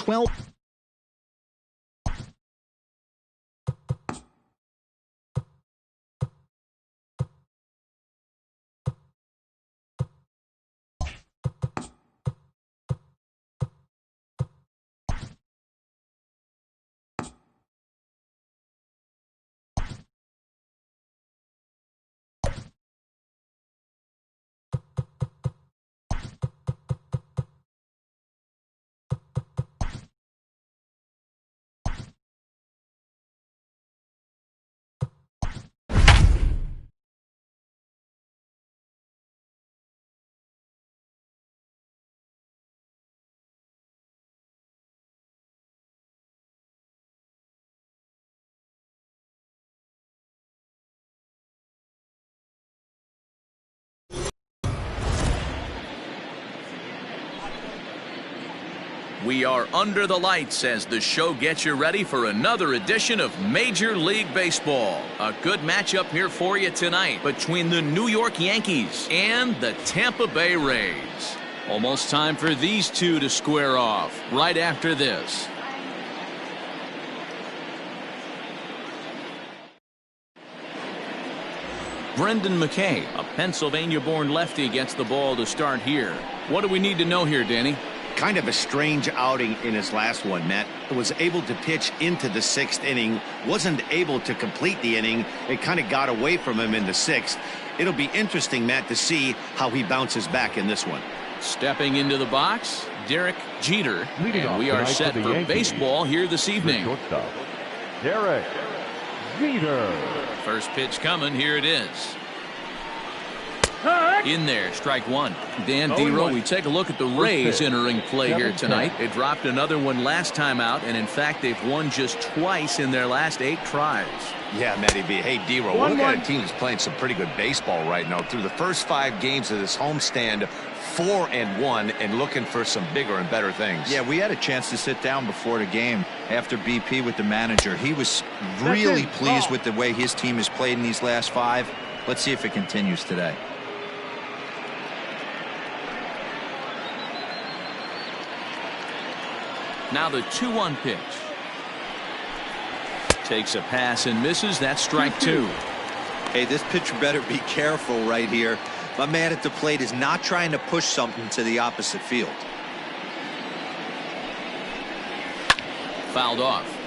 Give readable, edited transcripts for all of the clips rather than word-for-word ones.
12. We are under the lights as the show gets you ready for another edition of Major League Baseball. A good matchup here for you tonight between the New York Yankees and the Tampa Bay Rays. Almost time for these two to square off right after this. Brendan McKay, a Pennsylvania-born lefty, gets the ball to start here. What do we need to know here, Danny? Kind of a strange outing in his last one, Matt. Was able to pitch into the 6th inning, wasn't able to complete the inning. It kind of got away from him in the 6th. It'll be interesting, Matt, to see how he bounces back in this one. Stepping into the box, Derek Jeter, and we are set for baseball here this evening. Derek Jeter. First pitch coming, here it is. In there, strike one. Dan D-Row, we take a look at the Rays entering play here tonight. They dropped another one last time out, and in fact, they've won just twice in their last 8 tries. Yeah, Matty B. Hey, D-Row, look at a team that's playing some pretty good baseball right now. Through the first 5 games of this homestand, 4-1, and looking for some bigger and better things. Yeah, we had a chance to sit down before the game after BP with the manager. He was really pleased with the way his team has played in these last 5. Let's see if it continues today. Now the 2-1 pitch. Takes a pass and misses. That's strike 2. Hey, this pitcher better be careful right here. My man at the plate is not trying to push something to the opposite field. Fouled off.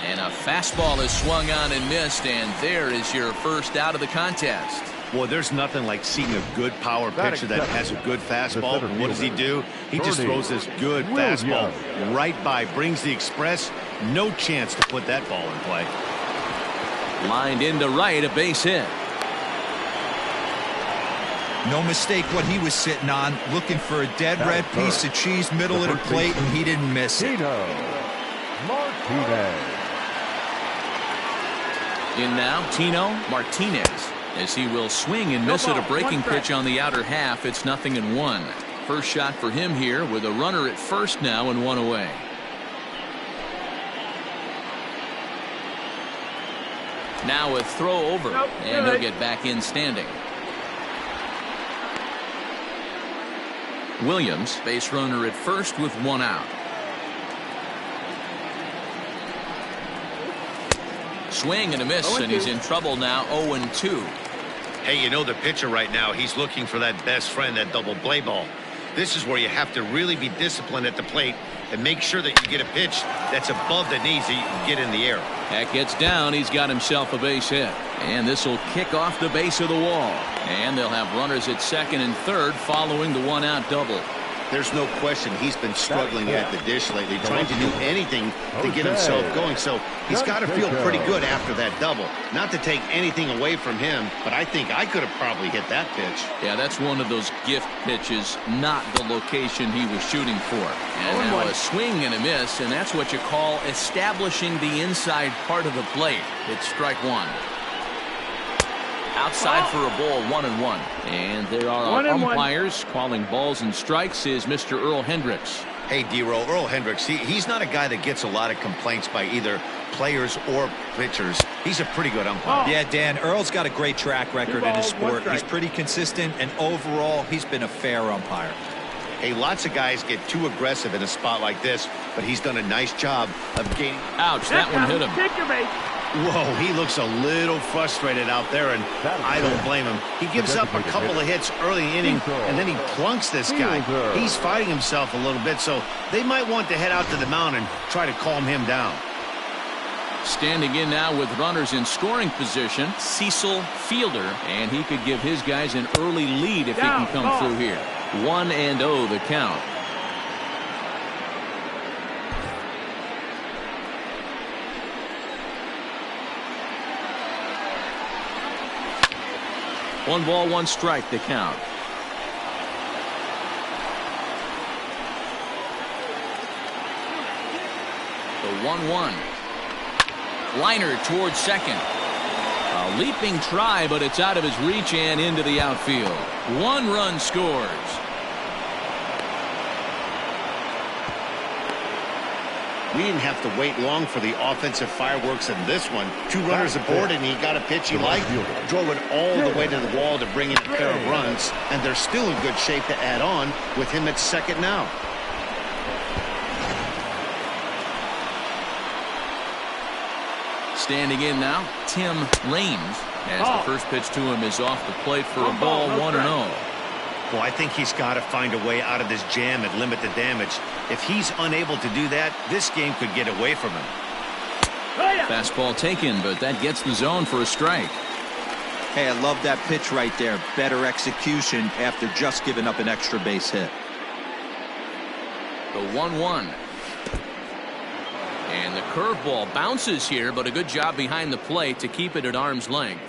And a fastball is swung on and missed, and there is your first out of the contest. Well, there's nothing like seeing a good power pitcher that has a good fastball. And what does he do? He just throws this good fastball right by, brings the express. No chance to put that ball in play. Lined into right, a base hit. No mistake what he was sitting on, looking for a dead red piece of cheese middle of the plate, and he didn't miss it. In now, Tino Martinez, as he will swing and miss at a breaking pitch on the outer half. It's 0-1. First shot for him here with a runner at first now and 1 away. Now a throw over, and he'll get back in standing. Williams, base runner at first with 1 out. Swing and a miss, and he's in trouble now. 0-2. Hey, you know the pitcher right now, he's looking for that best friend, that double play ball. This is where you have to really be disciplined at the plate and make sure that you get a pitch that's above the knees that you can get in the air. That gets down. He's got himself a base hit. And this will kick off the base of the wall. And they'll have runners at second and third following the 1-out double. There's no question he's been struggling at the dish lately, trying to do anything to get himself going. So he's got to feel pretty good after that double. Not to take anything away from him, but I think I could have probably hit that pitch. Yeah, that's one of those gift pitches, not the location he was shooting for. And now a swing and a miss, and that's what you call establishing the inside part of the plate. It's strike 1. Outside for a ball, 1-1. And there are our umpires calling balls and strikes is Mr. Earl Hendricks. Hey, D-Row, Earl Hendricks, he's not a guy that gets a lot of complaints by either players or pitchers. He's a pretty good umpire. Yeah, Dan, Earl's got a great track record in his sport. He's pretty consistent, and overall, he's been a fair umpire. Hey, lots of guys get too aggressive in a spot like this, but he's done a nice job of gaining. Ouch, that one hit him. Whoa, he looks a little frustrated out there, and I don't blame him. He gives up a couple of hits early in the inning, and then he plunks this guy. He's fighting himself a little bit, so they might want to head out to the mound and try to calm him down. Standing in now with runners in scoring position, Cecil Fielder, and he could give his guys an early lead if he can come through here. 1-0 the count. One ball, one strike the count. The 1-1. Liner towards second. A leaping try, but it's out of his reach and into the outfield. 1 run scores. We didn't have to wait long for the offensive fireworks in this one. 2 runners aboard, and he got a pitch he liked. Drove it all the way to the wall to bring in a pair of runs, and they're still in good shape to add on with him at second now. Standing in now, Tim Raines, as the first pitch to him is off the plate for a ball, 1-0. Well, I think he's got to find a way out of this jam and limit the damage. If he's unable to do that, this game could get away from him. Fastball taken, but that gets the zone for a strike. Hey, I love that pitch right there. Better execution after just giving up an extra base hit. The 1-1. And the curveball bounces here, but a good job behind the plate to keep it at arm's length.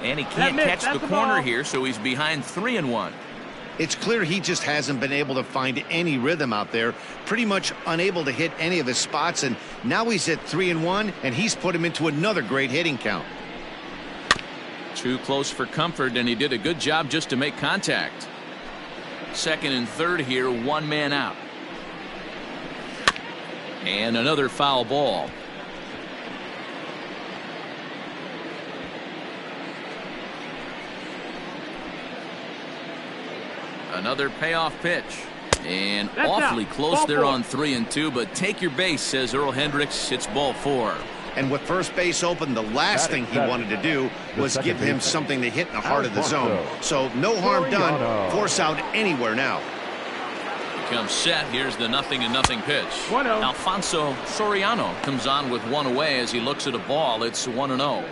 And he can't catch the corner here, so he's behind 3-1. It's clear he just hasn't been able to find any rhythm out there. Pretty much unable to hit any of his spots, and now he's at 3-1, and he's put him into another great hitting count. Too close for comfort, and he did a good job just to make contact. Second and third here, 1 man out. And another foul ball. Another payoff pitch. And awfully close there on 3-2, but take your base, says Earl Hendricks. It's ball 4. And with first base open, the last thing he wanted to do was give him something to hit in the heart of the zone. So no harm done. Force out anywhere now. Comes set. Here's the 0-0 pitch. Alfonso Soriano comes on with 1 away as he looks at a ball. It's 1-0.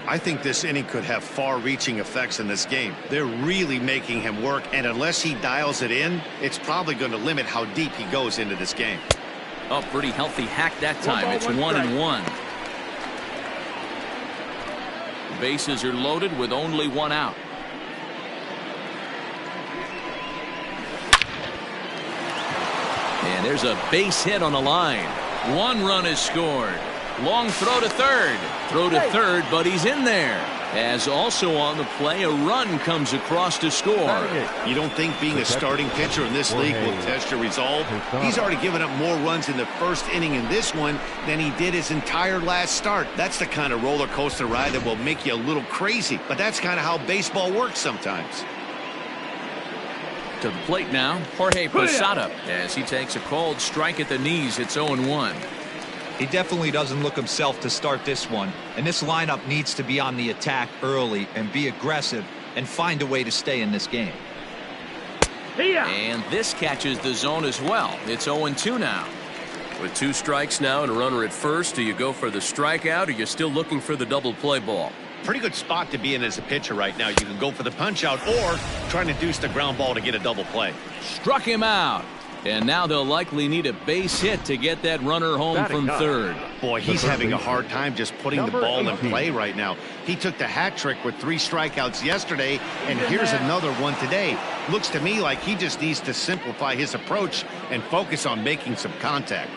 I think this inning could have far-reaching effects in this game. They're really making him work, and unless he dials it in, it's probably going to limit how deep he goes into this game. Oh, pretty healthy hack that time. It's 1-1. Bases are loaded with only 1 out. And there's a base hit on the line. 1 run is scored. Long throw to third. Throw to third, but he's in there. As also on the play, a run comes across to score. You don't think being a starting pitcher in this league will test your resolve? He's already given up more runs in the first inning in this one than he did his entire last start. That's the kind of roller coaster ride that will make you a little crazy. But that's kind of how baseball works sometimes. To the plate now, Jorge Posada, as he takes a called strike at the knees. It's 0-1. He definitely doesn't look himself to start this one, and this lineup needs to be on the attack early and be aggressive and find a way to stay in this game. And this catches the zone as well. It's 0-2 now. With 2 strikes now and a runner at first, do you go for the strikeout, or you're still looking for the double play ball? Pretty good spot to be in as a pitcher right now. You can go for the punch out or trying to deuce the ground ball to get a double play. Struck him out. And now they'll likely need a base hit to get that runner home from third. Boy, he's having a hard time just putting the ball in play right now. He took the hat trick with 3 strikeouts yesterday, and here's another one today. Looks to me like he just needs to simplify his approach and focus on making some contact.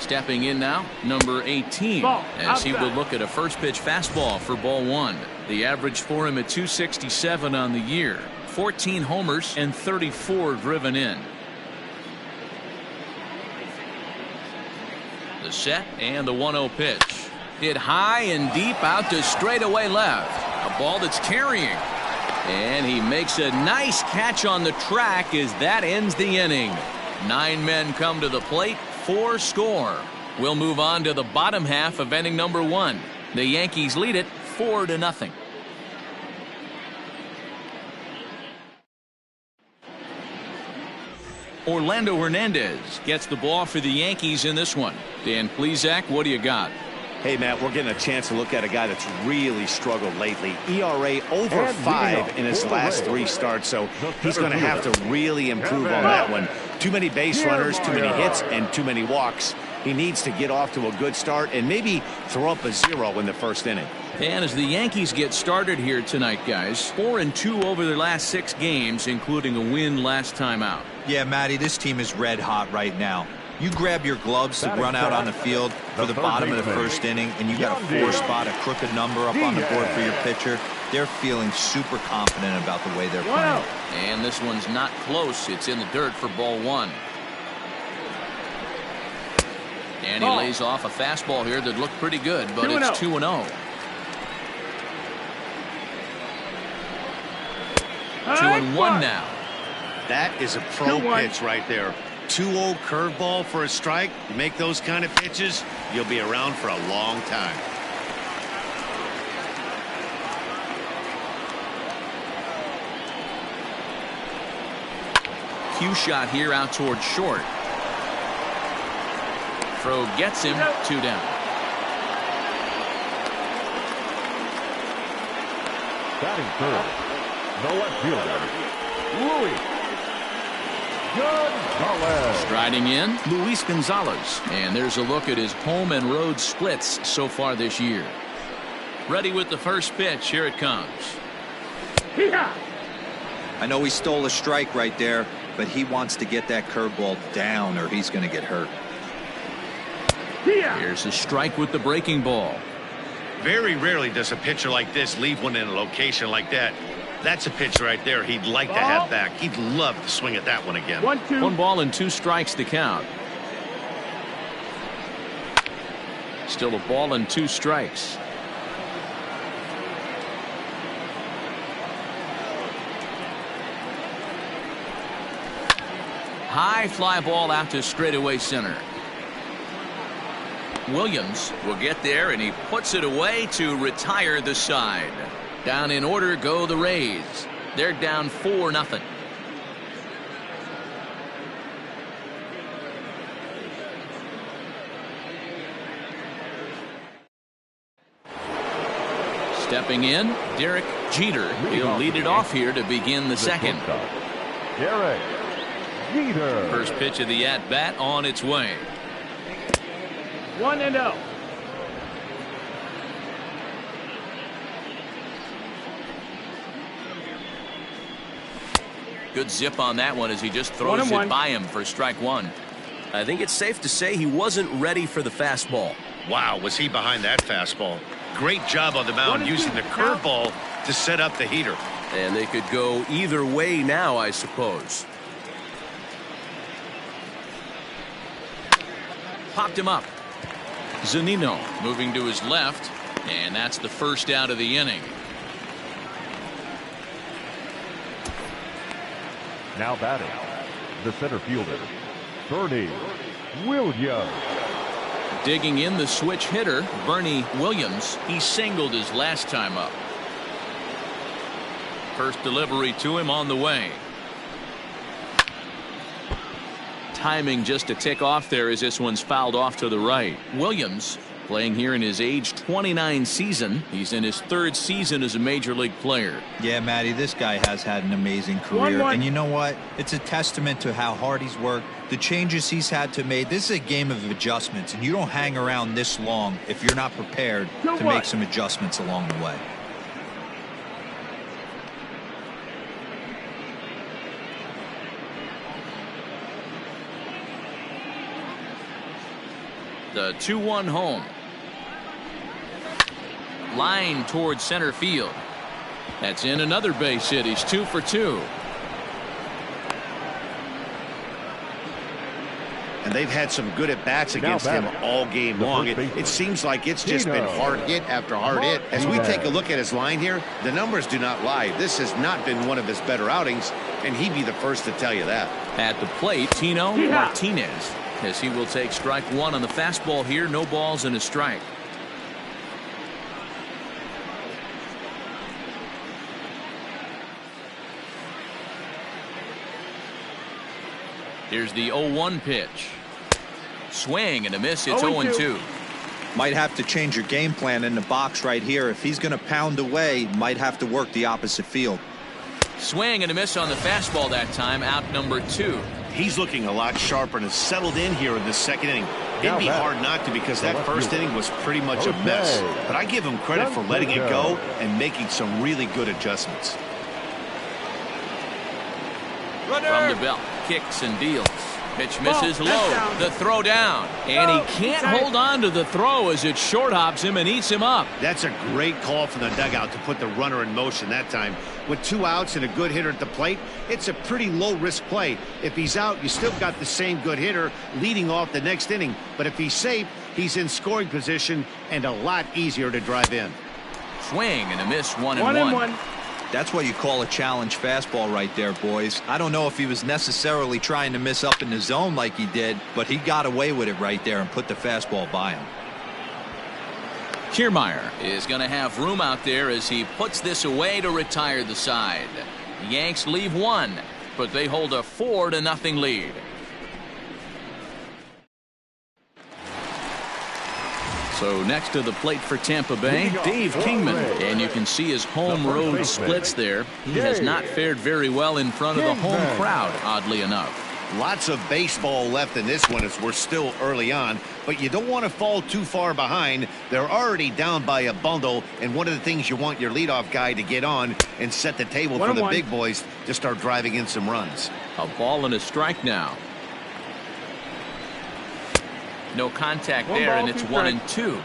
Stepping in now, number 18, as he will look at a first pitch fastball for ball one. The average for him at 267 on the year, 14 homers and 34 driven in. The set and the 1-0 pitch. Hit high and deep out to straightaway left. A ball that's carrying. And he makes a nice catch on the track as that ends the inning. 9 men come to the plate, 4 score. We'll move on to the bottom half of inning number 1. The Yankees lead it 4-0. Orlando Hernandez gets the ball for the Yankees in this one. Dan Plesac, what do you got? Hey, Matt, we're getting a chance to look at a guy that's really struggled lately. ERA over 5 in his last 3 starts, so he's going to have to really improve on that one. Too many base runners, too many hits, and too many walks. He needs to get off to a good start and maybe throw up a 0 in the first inning. And as the Yankees get started here tonight, guys, 4-2 over their last 6 games, including a win last time out. Yeah, Matty, this team is red hot right now. You grab your gloves to run out on the field for the bottom of the first inning, and you got a 4-spot, a crooked number up on the board for your pitcher. They're feeling super confident about the way they're playing. And this one's not close. It's in the dirt for ball 1. And he lays off a fastball here that looked pretty good, but it's 2-0. 2-1 now. That is a pro pitch right there. 2-0 curveball for a strike. You make those kind of pitches, you'll be around for a long time. Cue shot here out towards short. Throw gets him 2 down. Batting third, the left fielder, Luis Gonzalez. Striding in, Luis Gonzalez. And there's a look at his home and road splits so far this year. Ready with the first pitch. Here it comes. I know he stole a strike right there, but he wants to get that curveball down or he's going to get hurt. Here's a strike with the breaking ball. Very rarely does a pitcher like this leave one in a location like that. That's a pitch right there he'd like to have back. He'd love to swing at that one again. 1 ball and 2 strikes to count. Still a ball and 2 strikes. High fly ball out to straightaway center. Williams will get there, and he puts it away to retire the side. Down in order go the Rays. They're down 4-0. Stepping in, Derek Jeter. He'll lead it off here to begin the second. Derek Jeter. First pitch of the at-bat on its way. 1-0. Good zip on that one as he just throws it by him for strike 1. I think it's safe to say he wasn't ready for the fastball. Wow, was he behind that fastball. Great job on the mound using the curveball to set up the heater. And they could go either way now, I suppose. Popped him up. Zunino moving to his left, and that's the first out of the inning. Now batting, the center fielder, Bernie Williams. Digging in the switch hitter, Bernie Williams. He singled his last time up. First delivery to him on the way. Timing just a tick off there as this one's fouled off to the right. Williams playing here in his age 29 season. He's in his 3rd season as a major league player. Yeah, Matty, this guy has had an amazing career. And you know what? It's a testament to how hard he's worked, the changes he's had to make. This is a game of adjustments, and you don't hang around this long if you're not prepared to make some adjustments along the way. The 2-1 home. Line towards center field. That's in another base hit. He's 2 for 2. And they've had some good at-bats against him all game long. It seems like it's just been hard hit after hard hit. As we take a look at his line here, the numbers do not lie. This has not been one of his better outings, and he'd be the first to tell you that. At the plate, Tino Martinez, as he will take strike 1 on the fastball here. No balls and a strike. Here's the 0-1 pitch. Swing and a miss. It's 0-2. Might have to change your game plan in the box right here. If he's going to pound away, might have to work the opposite field. Swing and a miss on the fastball that time. Out number 2. He's looking a lot sharper and has settled in here in the second inning. It'd be hard not to, because that first inning was pretty much a mess. But I give him credit for letting it go and making some really good adjustments. From the belt, kicks and deals. Pitch misses low. The throw down. And he can't hold on to the throw as it short hops him and eats him up. That's a great call from the dugout to put the runner in motion that time. With 2 outs and a good hitter at the plate, it's a pretty low-risk play. If he's out, you still got the same good hitter leading off the next inning. But if he's safe, he's in scoring position and a lot easier to drive in. Swing and a miss. 1-1. That's what you call a challenge fastball right there, boys. I don't know if he was necessarily trying to miss up in the zone like he did, but he got away with it right there and put the fastball by him. Kiermaier is going to have room out there as he puts this away to retire the side. The Yanks leave 1, but they hold a 4-0 lead. So next to the plate for Tampa Bay, Dave Kingman. And you can see his home road splits there. He has not fared very well in front of the home crowd, oddly enough. Lots of baseball left in this one as we're still early on, but you don't want to fall too far behind. They're already down by a bundle, and one of the things you want your leadoff guy to get on and set the table for the big boys to start driving in some runs. A ball and a strike now. No contact there, and it's 1-2.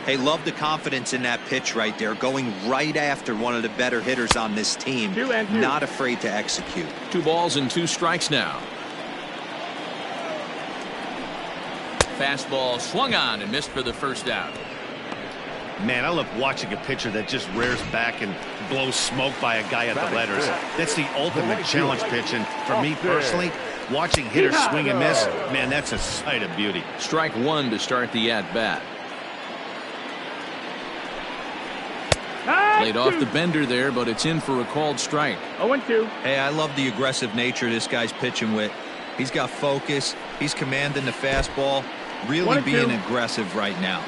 Hey, love the confidence in that pitch right there, going right after one of the better hitters on this team. Not afraid to execute. 2 balls and 2 strikes now. Fastball swung on and missed for the first out. Man, I love watching a pitcher that just rears back and blows smoke by a guy at the letters. That's the ultimate challenge pitch, and for me personally, watching hitters swing and miss, man, that's a sight of beauty. Strike 1 to start the at-bat. Laid off the bender there, but it's in for a called strike. 0-2. Hey, I love the aggressive nature this guy's pitching with. He's got focus. He's commanding the fastball. Really being aggressive right now.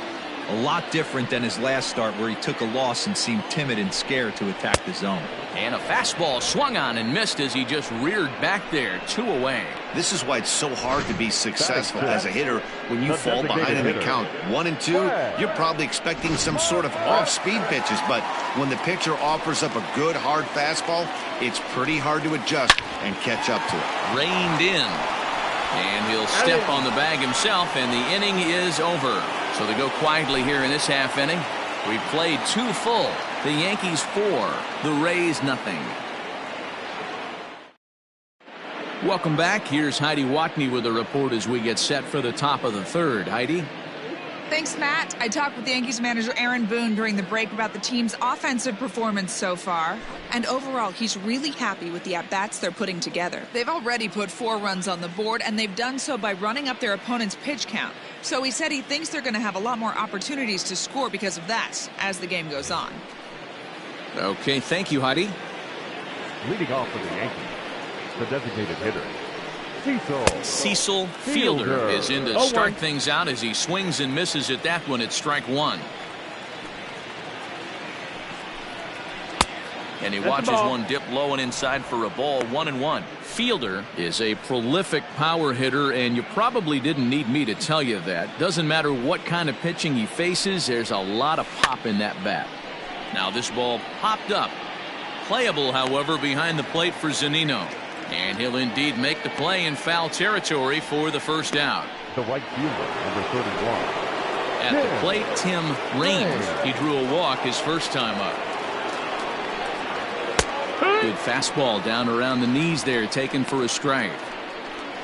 A lot different than his last start where he took a loss and seemed timid and scared to attack the zone. And a fastball swung on and missed as he just reared back there. 2 away. This is why it's so hard to be successful as a hitter when you fall behind in the count. 1 and 2, you're probably expecting some sort of off-speed pitches, but when the pitcher offers up a good hard fastball, it's pretty hard to adjust and catch up to it. Reined in. And he'll step on the bag himself, and the inning is over. So they go quietly here in this half inning. We've played 2 full. The Yankees 4, the Rays nothing. Welcome back. Here's Heidi Watney with a report as we get set for the top of the 3rd. Heidi? Thanks, Matt. I talked with Yankees manager Aaron Boone during the break about the team's offensive performance so far. And overall, he's really happy with the at-bats they're putting together. They've already put 4 runs on the board, and they've done so by running up their opponent's pitch count. So he said he thinks they're going to have a lot more opportunities to score because of that as the game goes on. Okay, thank you, Leading off for the Yankees, the designated hitter, Cecil Fielder is in to start things out as he swings and misses at that one. It's strike 1. And he watches one dip low and inside for a ball. 1-1. Fielder is a prolific power hitter, and you probably didn't need me to tell you that. Doesn't matter what kind of pitching he faces, there's a lot of pop in that bat. Now this ball popped up. Playable, however, behind the plate for Zunino. And he'll indeed make the play in foul territory for the first out. The right fielder, number 31. At the plate, Tim Raines. He drew a walk his first time up. Good fastball down around the knees there, taken for a strike.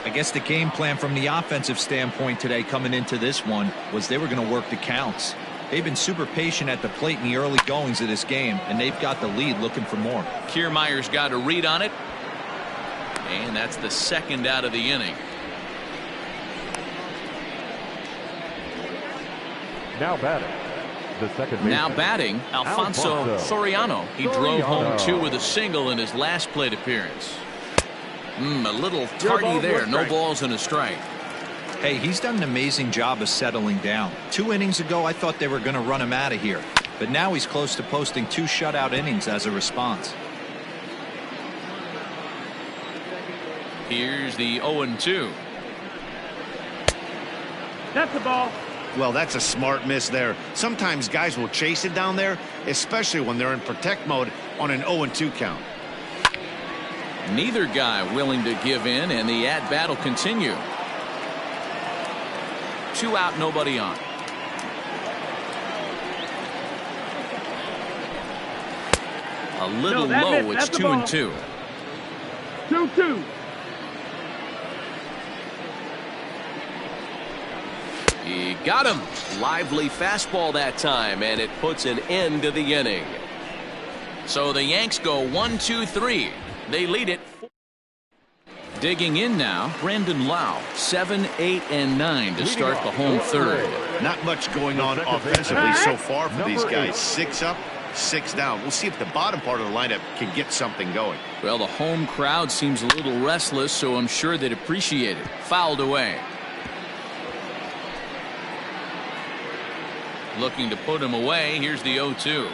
I guess the game plan from the offensive standpoint today coming into this one was they were going to work the counts. They've been super patient at the plate in the early goings of this game, and they've got the lead looking for more. Kiermaier's got a read on it. And that's the second out of the inning. Now batting. The second baseman. Now batting, Alfonso Soriano. He drove home 2 with a single in his last plate appearance. A little tardy there. No balls and a strike. Hey, he's done an amazing job of settling down. 2 innings ago, I thought they were going to run him out of here. But now he's close to posting 2 shutout innings as a response. Here's the 0-2. That's the ball. Well, that's a smart miss there. Sometimes guys will chase it down there, especially when they're in protect mode on an 0-2 count. Neither guy willing to give in, and the at-bat will continue. 2 out, nobody on. A little low. It's 2-2. 2-2. He got him. Lively fastball that time, and it puts an end to the inning. So the Yanks go 1-2-3. They lead it. Digging in now, Brandon Lau, 7, 8, and 9 to start the home third. Not much going on offensively so far for these guys. 6 up, 6 down. We'll see if the bottom part of the lineup can get something going. Well, the home crowd seems a little restless, so I'm sure they'd appreciate it. Fouled away. Looking to put him away. Here's the 0-2.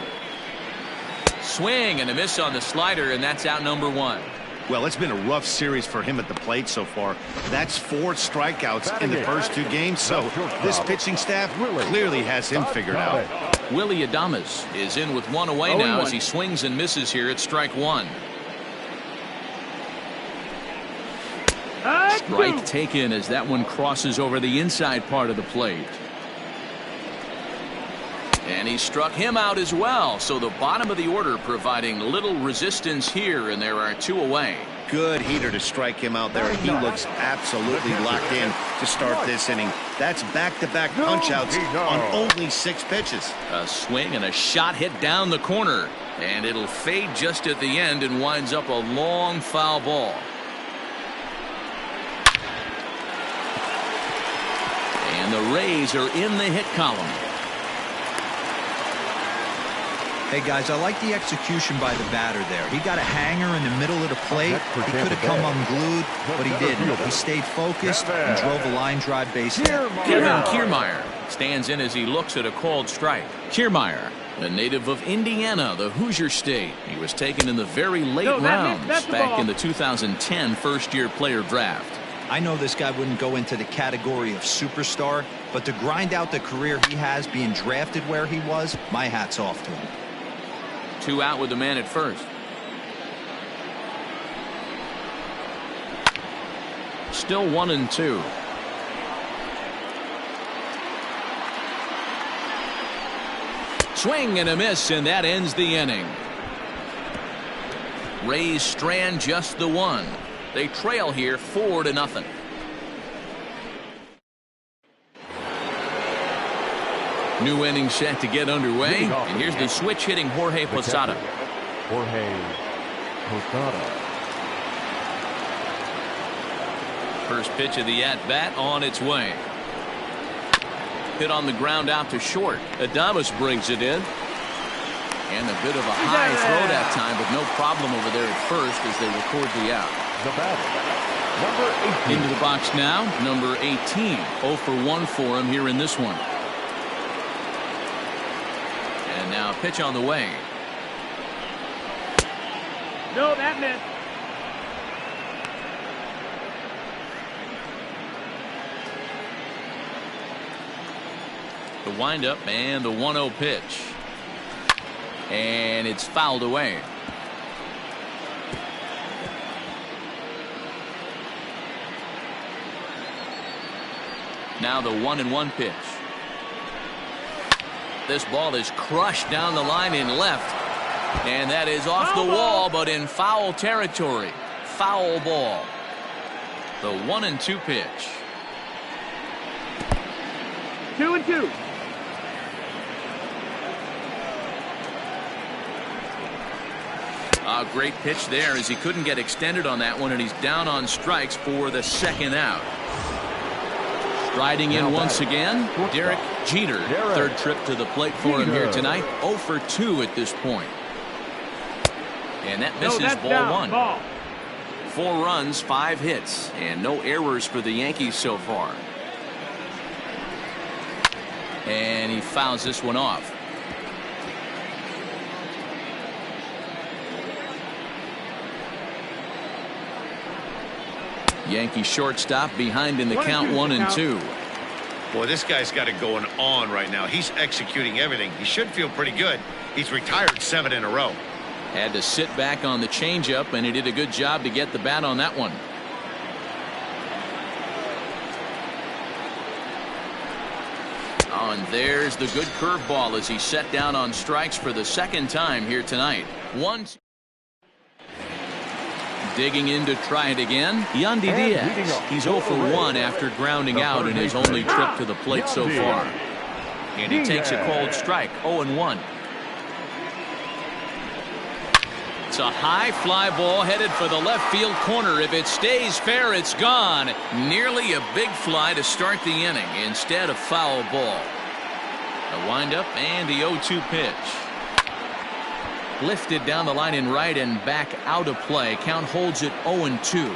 Swing and a miss on the slider, and that's out number 1. Well, it's been a rough series for him at the plate so far. That's 4 strikeouts in the first 2 games, so this pitching staff clearly has him figured out. Willie Adames is in with 1 away now as he swings and misses here at strike 1. Strike taken as that one crosses over the inside part of the plate. And he struck him out as well. So the bottom of the order providing little resistance here, and there are 2 away. Good heater to strike him out there. He looks absolutely locked in to start this inning. That's back-to-back punch-outs on only 6 pitches. A swing and a shot hit down the corner. And it'll fade just at the end and winds up a long foul ball. And the Rays are in the hit column. Hey, guys, I like the execution by the batter there. He got a hanger in the middle of the plate. He could have come unglued, but he didn't. He stayed focused and drove a line drive base hit. Kevin Kiermaier stands in as he looks at a called strike. Kiermaier, a native of Indiana, the Hoosier State. He was taken in the very late rounds back in the 2010 first-year player draft. I know this guy wouldn't go into the category of superstar, but to grind out the career he has being drafted where he was, my hat's off to him. 2 out with the man at first. Still 1-2. Swing and a miss, and that ends the inning. Rays strand just the 1. They trail here 4-0. New inning set to get underway, and here's the switch hitting Jorge Posada. First pitch of the at-bat on its way. Hit on the ground out to short. Adames brings it in. And a bit of a high throw that time, but no problem over there at first as they record the out. The batter, number 18. Into the box now, number 18. 0 for 1 for him here in this one. And now a pitch on the way. No, that missed. The windup and the 1-0 pitch. And it's fouled away. Now the 1-1 pitch. This ball is crushed down the line in left. And that is off the wall, but in foul territory. Foul ball. The 1-2 pitch. 2-2. A great pitch there as he couldn't get extended on that one, and he's down on strikes for the second out. Riding in once again, Derek Jeter. Third trip to the plate for him here tonight. 0 for 2 at this point. And that misses ball one. 4 runs, 5 hits, and no errors for the Yankees so far. And he fouls this one off. Yankee shortstop behind in the count 1-2. Boy, this guy's got it going on right now. He's executing everything. He should feel pretty good. He's retired 7 in a row. Had to sit back on the changeup, and he did a good job to get the bat on that one. Oh, and there's the good curveball as he set down on strikes for the second time here tonight. Digging in to try it again, Yandy Diaz. He's 0 for 1 after grounding out in his only trip to the plate so far. And he takes a cold strike, 0-1. It's a high fly ball headed for the left field corner. If it stays fair, it's gone. Nearly a big fly to start the inning. Instead, a foul ball. A windup and the 0-2 pitch. Lifted down the line in right and back out of play. Count holds it 0-2.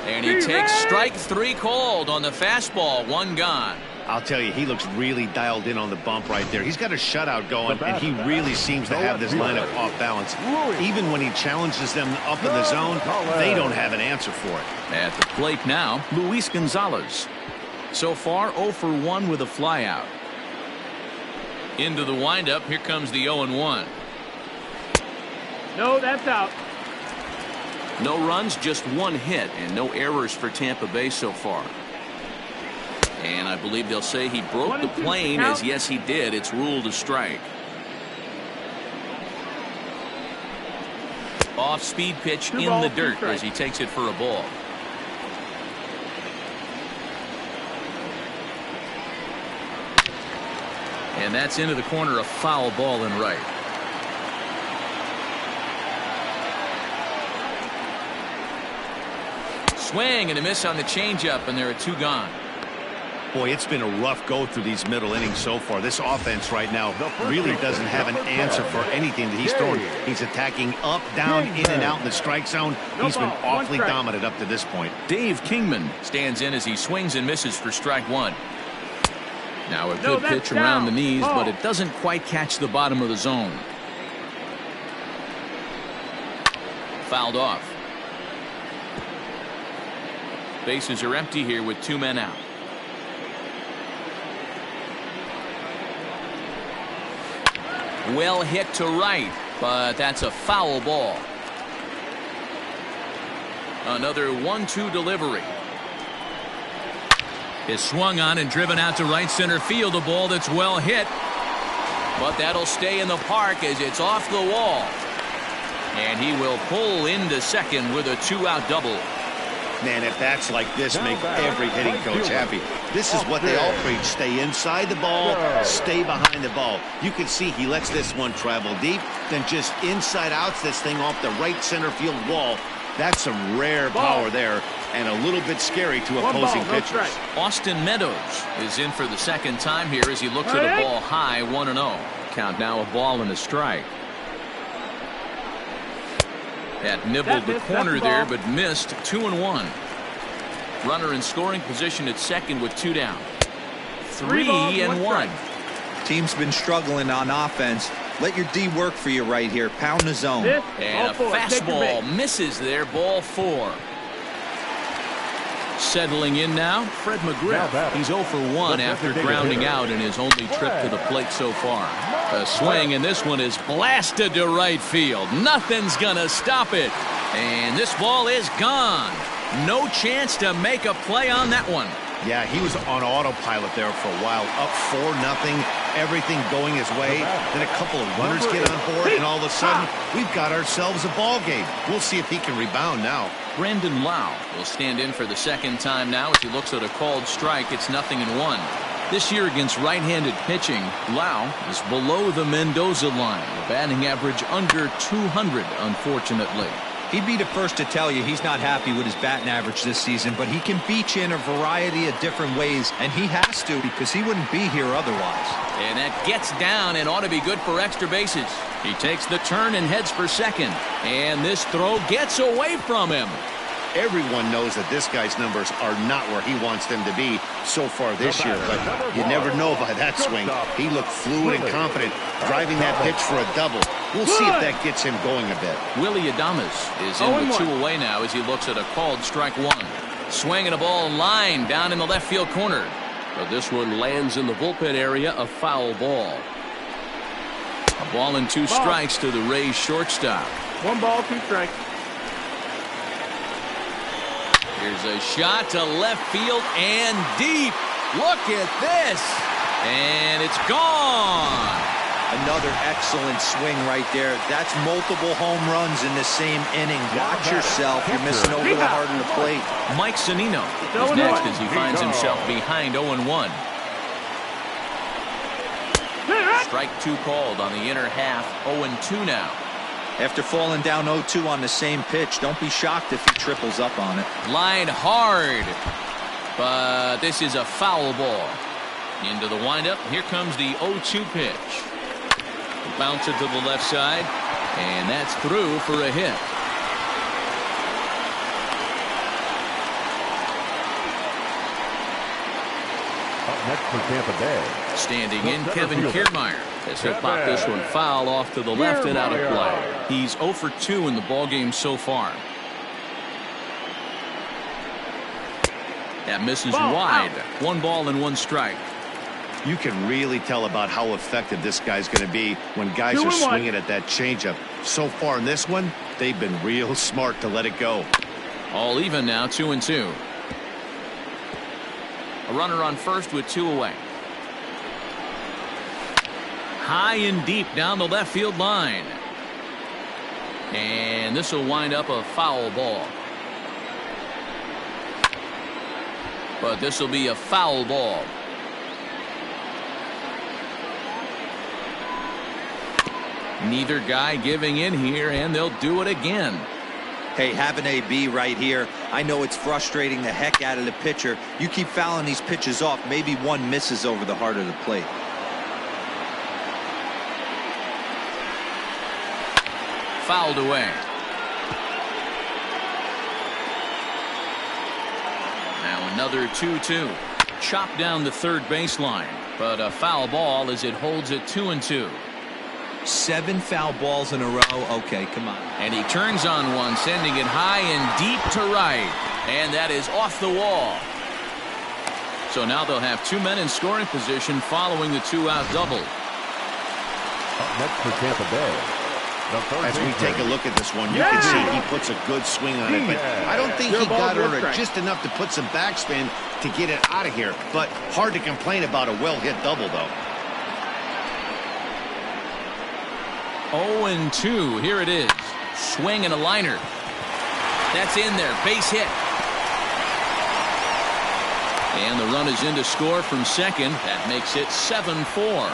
And he takes strike 3 called on the fastball. 1 gone. I'll tell you, he looks really dialed in on the bump right there. He's got a shutout going, and he really seems to have this lineup off balance. Even when he challenges them up in the zone, they don't have an answer for it. At the plate now, Luis Gonzalez. So far, 0 for 1 with a flyout. Into the windup. Here comes the 0-1. No, that's out. No runs, just 1 hit, and no errors for Tampa Bay so far. And I believe they'll say he broke the plane, as yes, he did. It's ruled a strike. Off-speed pitch in the dirt as he takes it for a ball. And that's into the corner, a foul ball in right. Swing and a miss on the changeup, and there are 2 gone. Boy, it's been a rough go through these middle innings so far. This offense right now really doesn't have an answer for anything that he's throwing. He's attacking up, down, in and out in the strike zone. He's been awfully dominant up to this point. Dave Kingman stands in as he swings and misses for strike 1. Now a good pitch around the knees, but it doesn't quite catch the bottom of the zone. Fouled off. Bases are empty here with 2 men out. Well hit to right, but that's a foul ball. Another 1-2 delivery. Is swung on and driven out to right center field. A ball that's well hit, but that'll stay in the park as it's off the wall. And he will pull into second with a 2-out double. Man, if bats like this make every hitting coach happy. This is what they all preach. Stay inside the ball, stay behind the ball. You can see he lets this one travel deep, then just inside outs this thing off the right center field wall. That's some rare power there, and a little bit scary to opposing pitchers. Austin Meadows is in for the second time here as he looks at a ball high, 1-0. Count now a ball and a strike. That nibbled the corner there, but missed. 2-1. Runner in scoring position at second with 2 down. 3-1. Team's been struggling on offense. Let your D work for you right here. Pound the zone. And a fastball misses there. Ball 4. Settling in now, Fred McGriff. He's 0 for 1 after grounding out in his only trip to the plate so far. A swing, and this one is blasted to right field. Nothing's gonna stop it. And this ball is gone. No chance to make a play on that one. Yeah, he was on autopilot there for a while. Up 4-0, everything going his way. Then a couple of runners get on board, and all of a sudden, we've got ourselves a ball game. We'll see if he can rebound now. Brandon Lau will stand in for the second time now as he looks at a called strike. It's 0-1. This year against right-handed pitching, Lau is below the Mendoza line. A batting average under 200, unfortunately. He'd be the first to tell you he's not happy with his batting average this season, but he can beat you in a variety of different ways, and he has to because he wouldn't be here otherwise. And that gets down and ought to be good for extra bases. He takes the turn and heads for second. And this throw gets away from him. Everyone knows that this guy's numbers are not where he wants them to be so far this year, but you never know by that swing. He looked fluid and confident, driving that pitch for a double. We'll see if that gets him going a bit. Willie Adames is in with 2 away now as he looks at a called strike 1. Swinging a ball line down in the left field corner. But this one lands in the bullpen area, a foul ball. A ball and 2 strikes to the Rays shortstop. 1 ball, 2 strikes. Here's a shot to left field and deep. Look at this. And it's gone. Another excellent swing right there. That's multiple home runs in the same inning. Watch yourself. You're missing over the heart of the plate. Mike Zunino is next as he finds himself behind 0-1. Strike 2 called on the inner half. 0-2 now. After falling down 0-2 on the same pitch, don't be shocked if he triples up on it. Line hard. But this is a foul ball. Into the windup. Here comes the 0-2 pitch. Bounce it to the left side. And that's through for a hit. Up next for Tampa Bay. Standing in, Kevin Kiermaier. As he'll pop this one foul off to the left and out of play. He's 0 for 2 in the ballgame so far. That misses wide. 1 ball and 1 strike. You can really tell about how effective this guy's going to be when guys are swinging at that changeup. So far in this one, they've been real smart to let it go. All even now, 2-2. A runner on first with 2 away. High and deep down the left field line. And this will wind up a foul ball. But this will be a foul ball. Neither guy giving in here, and they'll do it again. Hey, have an AB right here. I know it's frustrating the heck out of the pitcher. You keep fouling these pitches off, maybe one misses over the heart of the plate. Fouled away. Now another 2-2. Chopped down the third baseline, but a foul ball as it holds it 2-2. 7 foul balls in a row. Okay, come on. And he turns on one, sending it high and deep to right. And that is off the wall. So now they'll have 2 men in scoring position following the 2-out double. Up next for Tampa Bay. As we take a look at this one, you can see he puts a good swing on it, but I don't think he got her just enough to put some backspin to get it out of here. But hard to complain about a well-hit double, though. 0-2. Here it is. Swing and a liner. That's in there. Base hit. And the run is in to score from second. That makes it 7-4.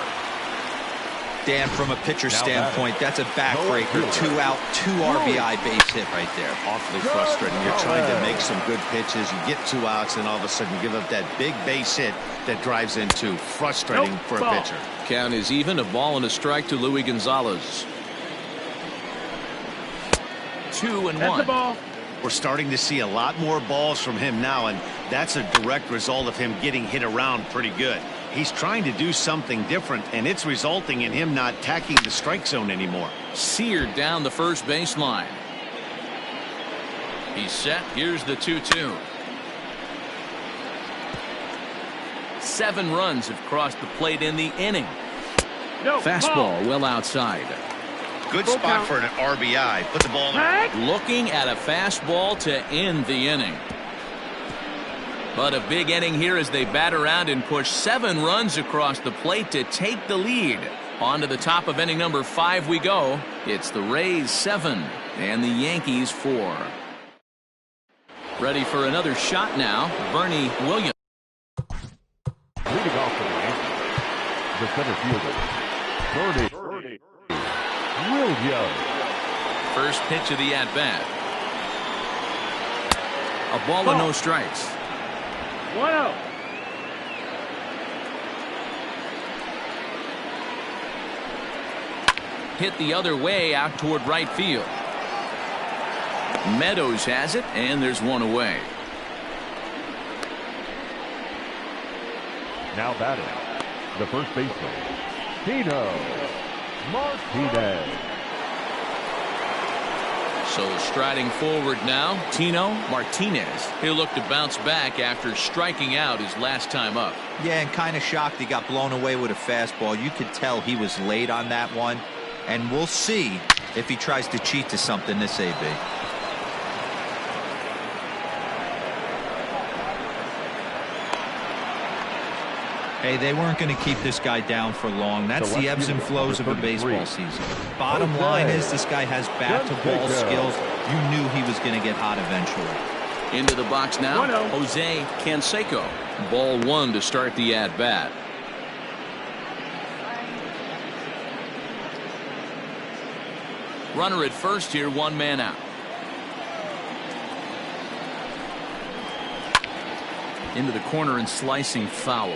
Dan, from a pitcher standpoint, that's a backbreaker. 2 out, 2 RBI base hit right there. Awfully frustrating. You're trying to make some good pitches. You get 2 outs, and all of a sudden you give up that big base hit that drives in 2. Frustrating for a pitcher. Count is even. A ball and a strike to Luis Gonzalez. 2-1. That's the ball. We're starting to see a lot more balls from him now, and that's a direct result of him getting hit around pretty good. He's trying to do something different, and it's resulting in him not tacking the strike zone anymore. Seared down the first baseline. He's set. Here's the 2-2. 7 runs have crossed the plate in the inning. Fastball well outside. Good Full spot count. for an RBI. Put the ball in. Looking at a fastball to end the inning. But a big inning here as they bat around and push 7 runs across the plate to take the lead. On to the top of inning number 5 we go. It's the Rays 7 and the Yankees 4. Ready for another shot now, Bernie Williams. Leading off for the Yankees, the center fielder, Bernie Williams. First pitch of the at-bat. A ball and no strikes. 1-0. Hit the other way out toward right field. Meadows has it, and there's one away. Now batting, the first baseman, Tino Martinez. So striding forward now, Tino Martinez. He'll look to bounce back after striking out his last time up. Yeah, and kind of shocked he got blown away with a fastball. You could tell he was late on that one. And we'll see if he tries to cheat to something this AB. Hey, they weren't going to keep this guy down for long. That's the ebbs and flows of a baseball season. Bottom line is this guy has bat-to-ball skills. You knew he was going to get hot eventually. Into the box now, 1-0. Jose Canseco. Ball 1 to start the at-bat. Runner at first here, 1 man out. Into the corner and slicing foul.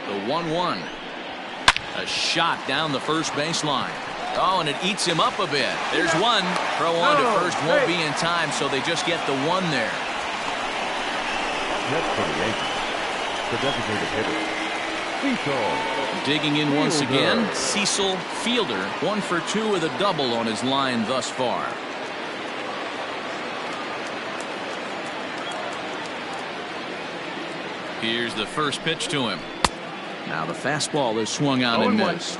The 1-1. A shot down the first baseline. Oh, and it eats him up a bit. There's one. Throw on to first won't be in time, so they just get the 1 there. Next for the Yankees, the designated hitter, Cecil. Digging in once again, Cecil Fielder, 1 for 2 with a double on his line thus far. Here's the first pitch to him. Now the fastball is swung on and missed.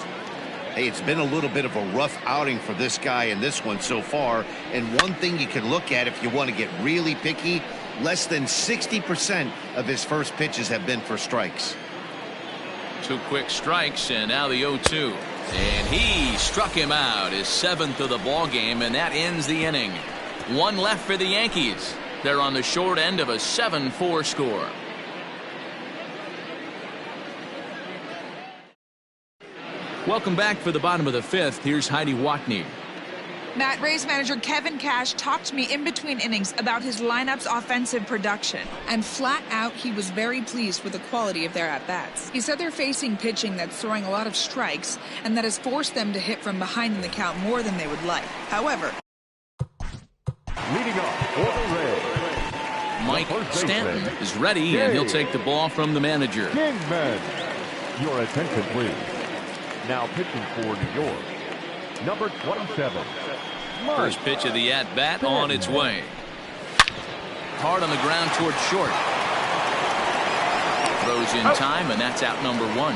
Hey, it's been a little bit of a rough outing for this guy in this one so far. And one thing you can look at if you want to get really picky, less than 60% of his first pitches have been for strikes. 2 quick strikes, and now the 0-2. And he struck him out, his 7th of the ball game, and that ends the inning. 1 left for the Yankees. They're on the short end of a 7-4 score. Welcome back for the bottom of the 5th. Here's Heidi Watney. Matt, Rays manager Kevin Cash talked to me in between innings about his lineup's offensive production. And flat out, he was very pleased with the quality of their at-bats. He said they're facing pitching that's throwing a lot of strikes, and that has forced them to hit from behind in the count more than they would like. However, Leading off for the Rays, Mike Stanton is ready, and he'll take the ball from the manager. Kingman. Your attention, please. Now pitching for New York, number 27. First pitch of the at-bat on its way. Hard on the ground toward short. Throws in time, and that's out number 1.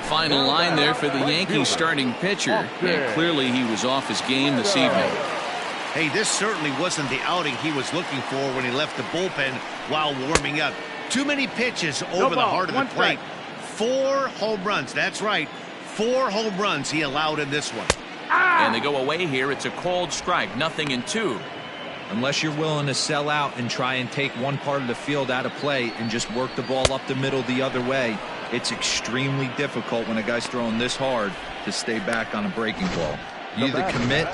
Final line there for the Yankees starting pitcher. And clearly he was off his game this evening. Hey, this certainly wasn't the outing he was looking for when he left the bullpen while warming up. Too many pitches over the heart of the plate. 4 home runs. That's right. 4 home runs he allowed in this one. And they go away here. It's a called strike. 0-2. Unless you're willing to sell out and try and take one part of the field out of play and just work the ball up the middle the other way, it's extremely difficult when a guy's throwing this hard to stay back on a breaking ball. You either commit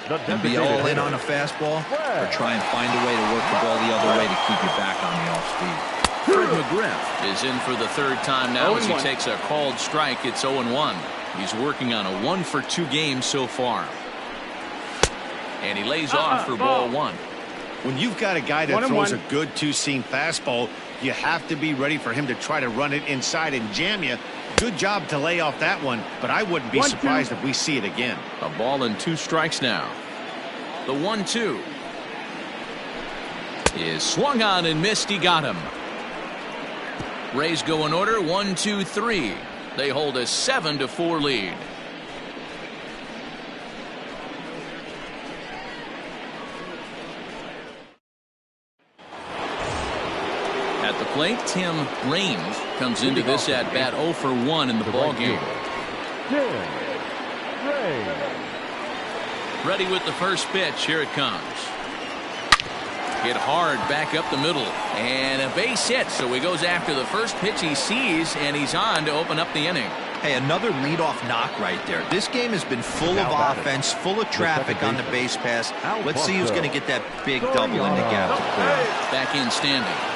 and be all in on a fastball or try and find a way to work the ball the other way to keep you back on the off speed. Fred McGriff is in for the 3rd time now as he takes a called strike. It's 0-1. He's working on a 1 for 2 game so far. And he lays off for ball 1. When you've got a guy that throws a good 2-seam fastball, you have to be ready for him to try to run it inside and jam you. Good job to lay off that one, but I wouldn't be surprised if we see it again. A ball and 2 strikes now. The 1-2. is swung on and missed. He got him. Rays go in order 1, 2, 3. They hold a 7-4 lead. At the plate, Tim Raines comes into this at bat 0 for 1 in the ball game. Ready with the first pitch. Here it comes. Hit hard back up the middle, and a base hit. So he goes after the first pitch he sees, and he's on to open up the inning. Hey, another leadoff knock right there. This game has been full of offense, full of traffic on the base pass. Let's see who's going to get that big double in the gap to clear. Back in standing.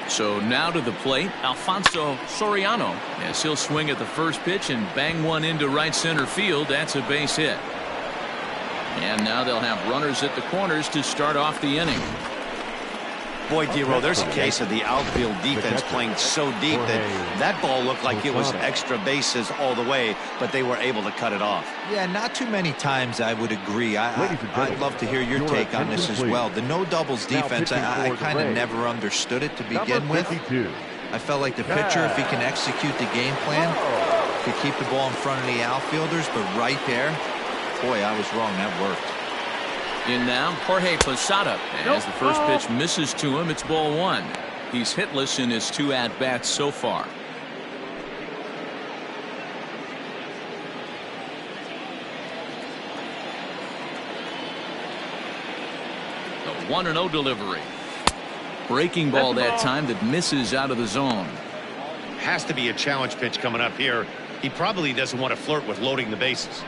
So now to the plate, Alfonso Soriano, as he'll swing at the first pitch and bang one into right center field. That's a base hit. And now they'll have runners at the corners to start off the inning. Boy, Dero, there's a case of the outfield defense playing so deep that ball looked like it was extra bases all the way, but they were able to cut it off. Yeah, not too many times I would agree. I'd love to hear your take on this as well. The no doubles defense, I kind of never understood it to begin with. I felt like the pitcher, if he can execute the game plan, could keep the ball in front of the outfielders, but right there, boy, I was wrong. That worked. In now, Jorge Posada. As the first pitch misses to him, it's ball 1. He's hitless in his 2 at-bats so far. The 1-0 delivery. Breaking ball that time that misses out of the zone. Has to be a challenge pitch coming up here. He probably doesn't want to flirt with loading the bases.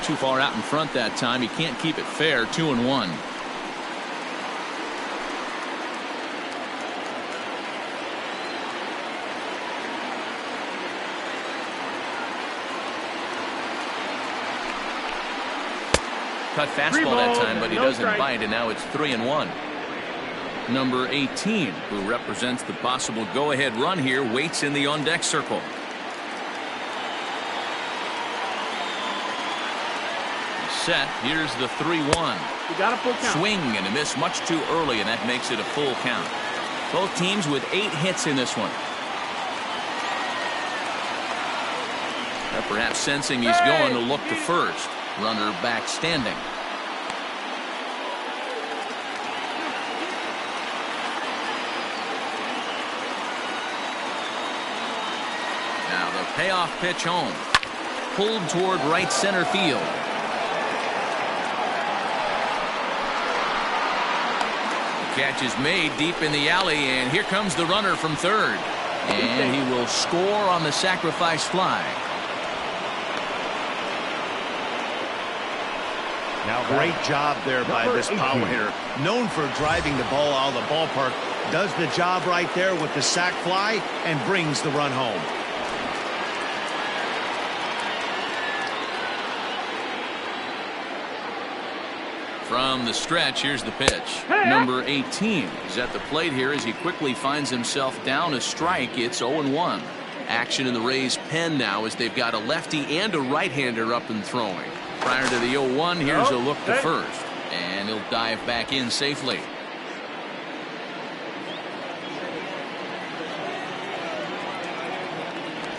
Too far out in front that time. He can't keep it fair. 2-1. Cut fastball that time, but he doesn't bite, and now it's 3-1. Number 18, who represents the possible go-ahead run here, waits in the on-deck circle. Set. Here's the 3-1. You got a full count. Swing and a miss much too early, and that makes it a full count. Both teams with 8 hits in this one. Perhaps sensing he's going to look to first. Runner back standing. Now the payoff pitch home. Pulled toward right center field. Catch is made deep in the alley, and here comes the runner from third. And he will score on the sacrifice fly. Now, great job there by this power hitter. Known for driving the ball out of the ballpark. Does the job right there with the sac fly and brings the run home. From the stretch, here's the pitch. Number 18 is at the plate here as he quickly finds himself down a strike. It's 0-1. Action in the Rays' pen now as they've got a lefty and a right-hander up and throwing. Prior to the 0-1, here's a look to first. And he'll dive back in safely.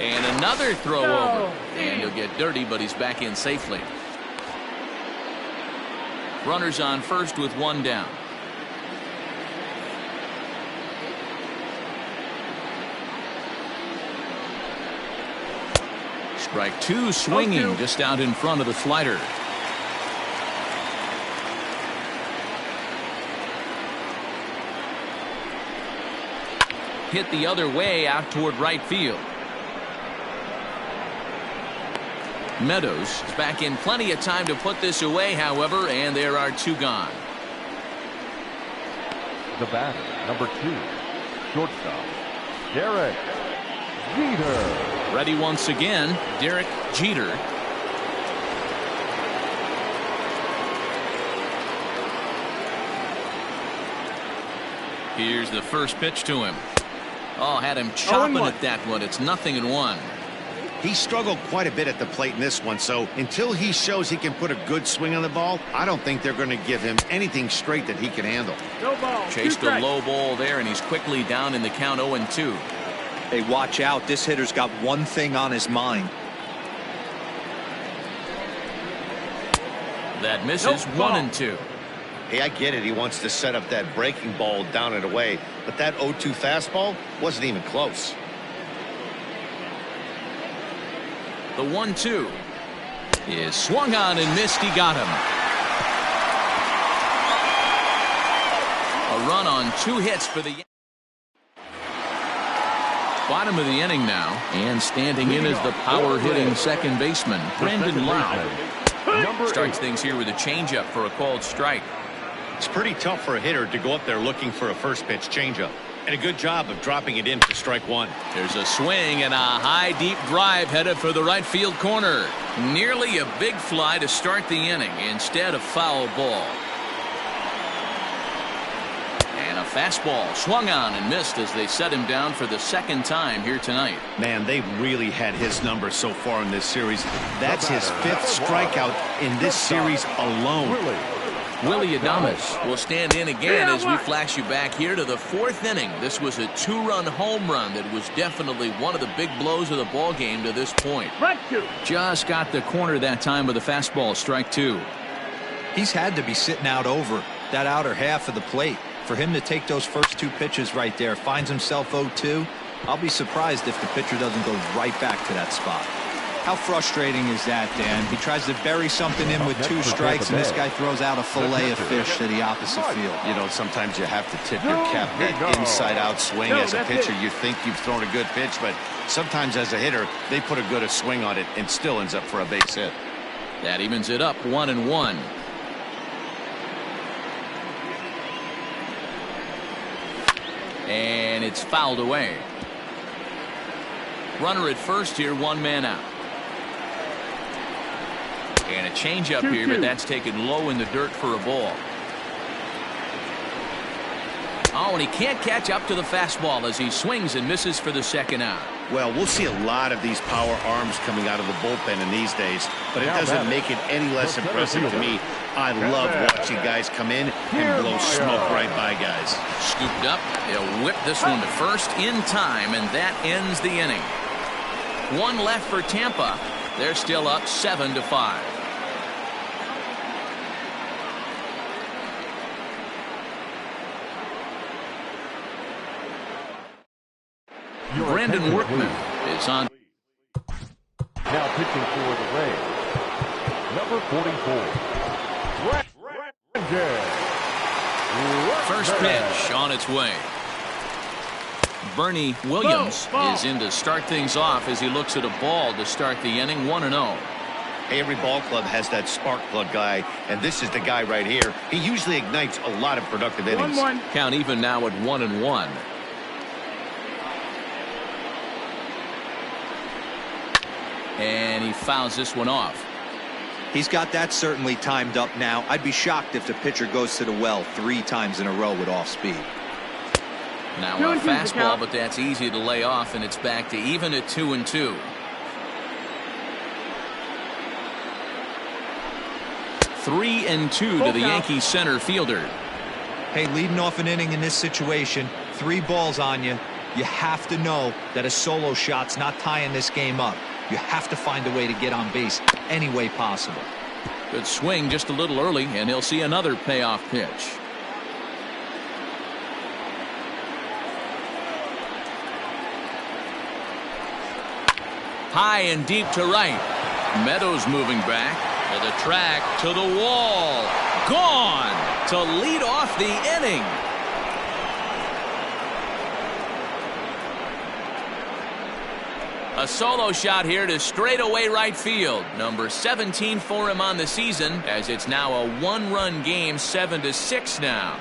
And another throw over. And he'll get dirty, but he's back in safely. Runners on first with 1 down. Strike 2 swinging just out in front of the slider. Hit the other way out toward right field. Meadows is back in plenty of time to put this away, however, and there are 2 gone. The batter, number 2, shortstop, Derek Jeter. Ready once again, Derek Jeter. Here's the first pitch to him. Oh, had him chopping at that one. It's 0-1. He struggled quite a bit at the plate in this one, so until he shows he can put a good swing on the ball, I don't think they're going to give him anything straight that he can handle. No ball. Chased a low ball there, and he's quickly down in the count 0-2. Hey, watch out. This hitter's got one thing on his mind. That misses. 1-2. Hey, I get it. He wants to set up that breaking ball down and away, but that 0-2 fastball wasn't even close. The 1-2 is swung on and missed. He got him. A run on 2 hits for the bottom of the inning now, and standing in as the power-hitting second baseman, Brandon Lowe. Starts things here with a changeup for a called strike. It's pretty tough for a hitter to go up there looking for a first pitch changeup. And a good job of dropping it in for strike 1. There's a swing and a high deep drive headed for the right field corner. Nearly a big fly to start the inning instead of foul ball. And a fastball swung on and missed as they set him down for the second time here tonight. Man, they've really had his number so far in this series. That's his 5th strikeout in this series alone. Willie Adames will stand in again as we flash you back here to the 4th inning. This was a 2-run home run that was definitely one of the big blows of the ball game to this point. Just got the corner that time with a fastball, strike 2. He's had to be sitting out over that outer half of the plate. For him to take those first 2 pitches right there, finds himself 0-2. I'll be surprised if the pitcher doesn't go right back to that spot. How frustrating is that, Dan? He tries to bury something in with 2 strikes, and this guy throws out a fillet of fish to the opposite field. You know, sometimes you have to tip your cap. That inside-out swing as a pitcher, you think you've thrown a good pitch, but sometimes as a hitter, they put a good swing on it and still ends up for a base hit. That evens it up 1-1. And it's fouled away. Runner at first here, 1 man out. And a changeup here, but that's taken low in the dirt for a ball. Oh, and he can't catch up to the fastball as he swings and misses for the second out. Well, we'll see a lot of these power arms coming out of the bullpen in these days, but it doesn't make it any less impressive to me. I love watching guys come in and blow smoke right by guys. Scooped up. They'll whip this one to first in time, and that ends the inning. 1 left for Tampa. They're still up 7-5. Brandon Workman is on. Now pitching for the Rays, number 44. First pitch on its way. Bernie Williams is in to start things off as he looks at a ball to start the inning. 1-0. Hey, every ball club has that spark plug guy, and this is the guy right here. He usually ignites a lot of productive innings. Count even now at 1-1. And he fouls this one off. He's got that certainly timed up now. I'd be shocked if the pitcher goes to the well 3 times in a row with off speed. Now a fastball, but that's easy to lay off, and it's back to even at 2-2. 3-2 to the Yankees center fielder. Hey, leading off an inning in this situation, 3 balls on you. You have to know that a solo shot's not tying this game up. You have to find a way to get on base any way possible. Good swing just a little early, and he'll see another payoff pitch. High and deep to right. Meadows moving back to the track, to the wall. Gone to lead off the inning. A solo shot here to straightaway right field. Number 17 for him on the season, as it's now a 1-run game, 7-6 now.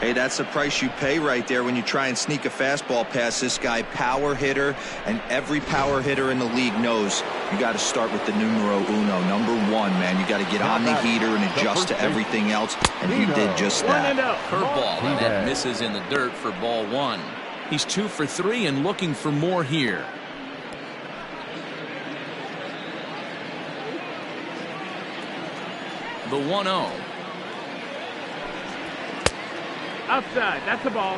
Hey, that's the price you pay right there when you try and sneak a fastball past this guy. Power hitter, and every power hitter in the league knows you got to start with the numero uno, number one, man. You got to get on the heater and adjust to everything else, and he did just that. Curveball, and that misses in the dirt for ball one. He's 2 for 3 and looking for more here. The 1-0. Outside. That's the ball.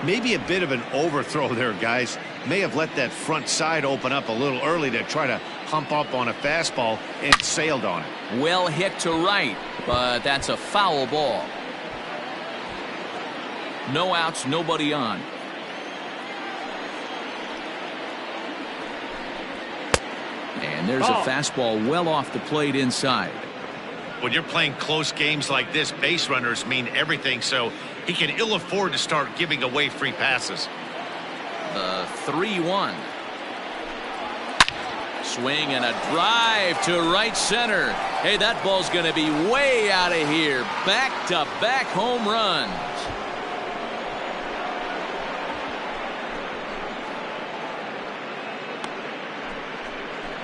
Maybe a bit of an overthrow there, guys. May have let that front side open up a little early to try to hump up on a fastball and sailed on it. Well hit to right, but that's a foul ball. No outs, nobody on. And there's a fastball well off the plate inside. When you're playing close games like this, base runners mean everything, so he can ill afford to start giving away free passes. The 3-1. Swing and a drive to right center. Hey, that ball's going to be way out of here. Back-to-back home runs.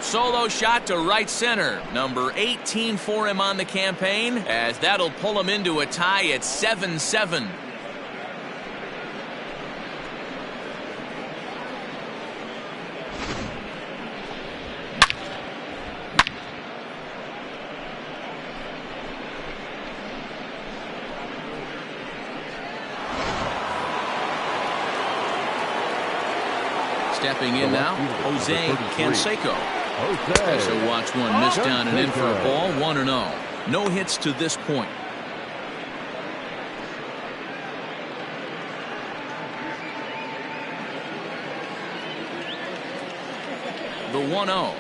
Solo shot to right center. Number 18 for him on the campaign, as that'll pull him into a tie at 7-7. Stepping in now, Jose Canseco. So watch one miss down and in for a ball, 1-0. No hits to this point. The 1-0.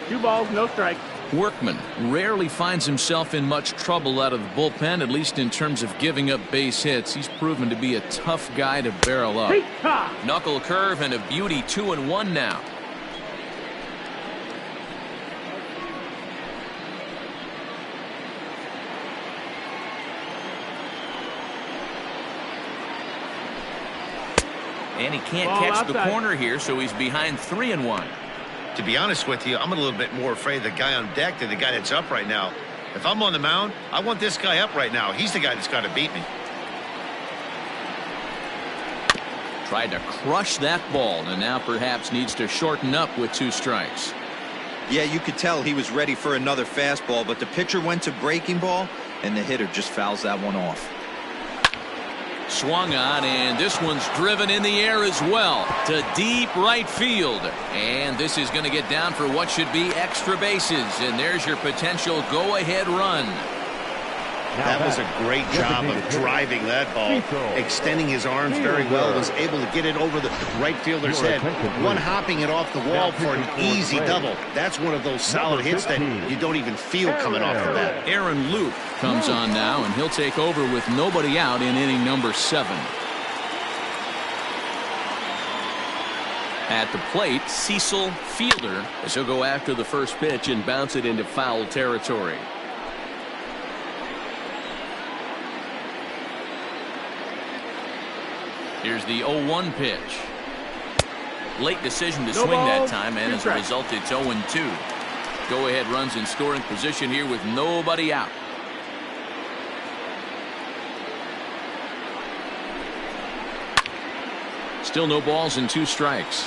2 balls, no strikes. Workman rarely finds himself in much trouble out of the bullpen, at least in terms of giving up base hits. He's proven to be a tough guy to barrel up. Knuckle curve and a beauty, 2-1 now. And he can't catch the corner here, so he's behind 3-1. To be honest with you, I'm a little bit more afraid of the guy on deck than the guy that's up right now. If I'm on the mound, I want this guy up right now. He's the guy that's got to beat me. Tried to crush that ball, and now perhaps needs to shorten up with 2 strikes. Yeah, you could tell he was ready for another fastball, but the pitcher went to breaking ball, and the hitter just fouls that one off. Swung on, and this one's driven in the air as well to deep right field. And this is going to get down for what should be extra bases. And there's your potential go-ahead run. That was a great job of driving that ball, extending his arms very well, was able to get it over the right fielder's head, one hopping it off the wall for an easy double. That's one of those solid hits that you don't even feel coming off the bat. Aaron Luke comes on now, and he'll take over with nobody out in inning number 7. At the plate, Cecil Fielder, as he'll go after the first pitch and bounce it into foul territory. Here's the 0-1 pitch. Late decision to swing that time, and as a result, it's 0-2. Go-ahead runs in scoring position here with nobody out. Still no balls and 2 strikes.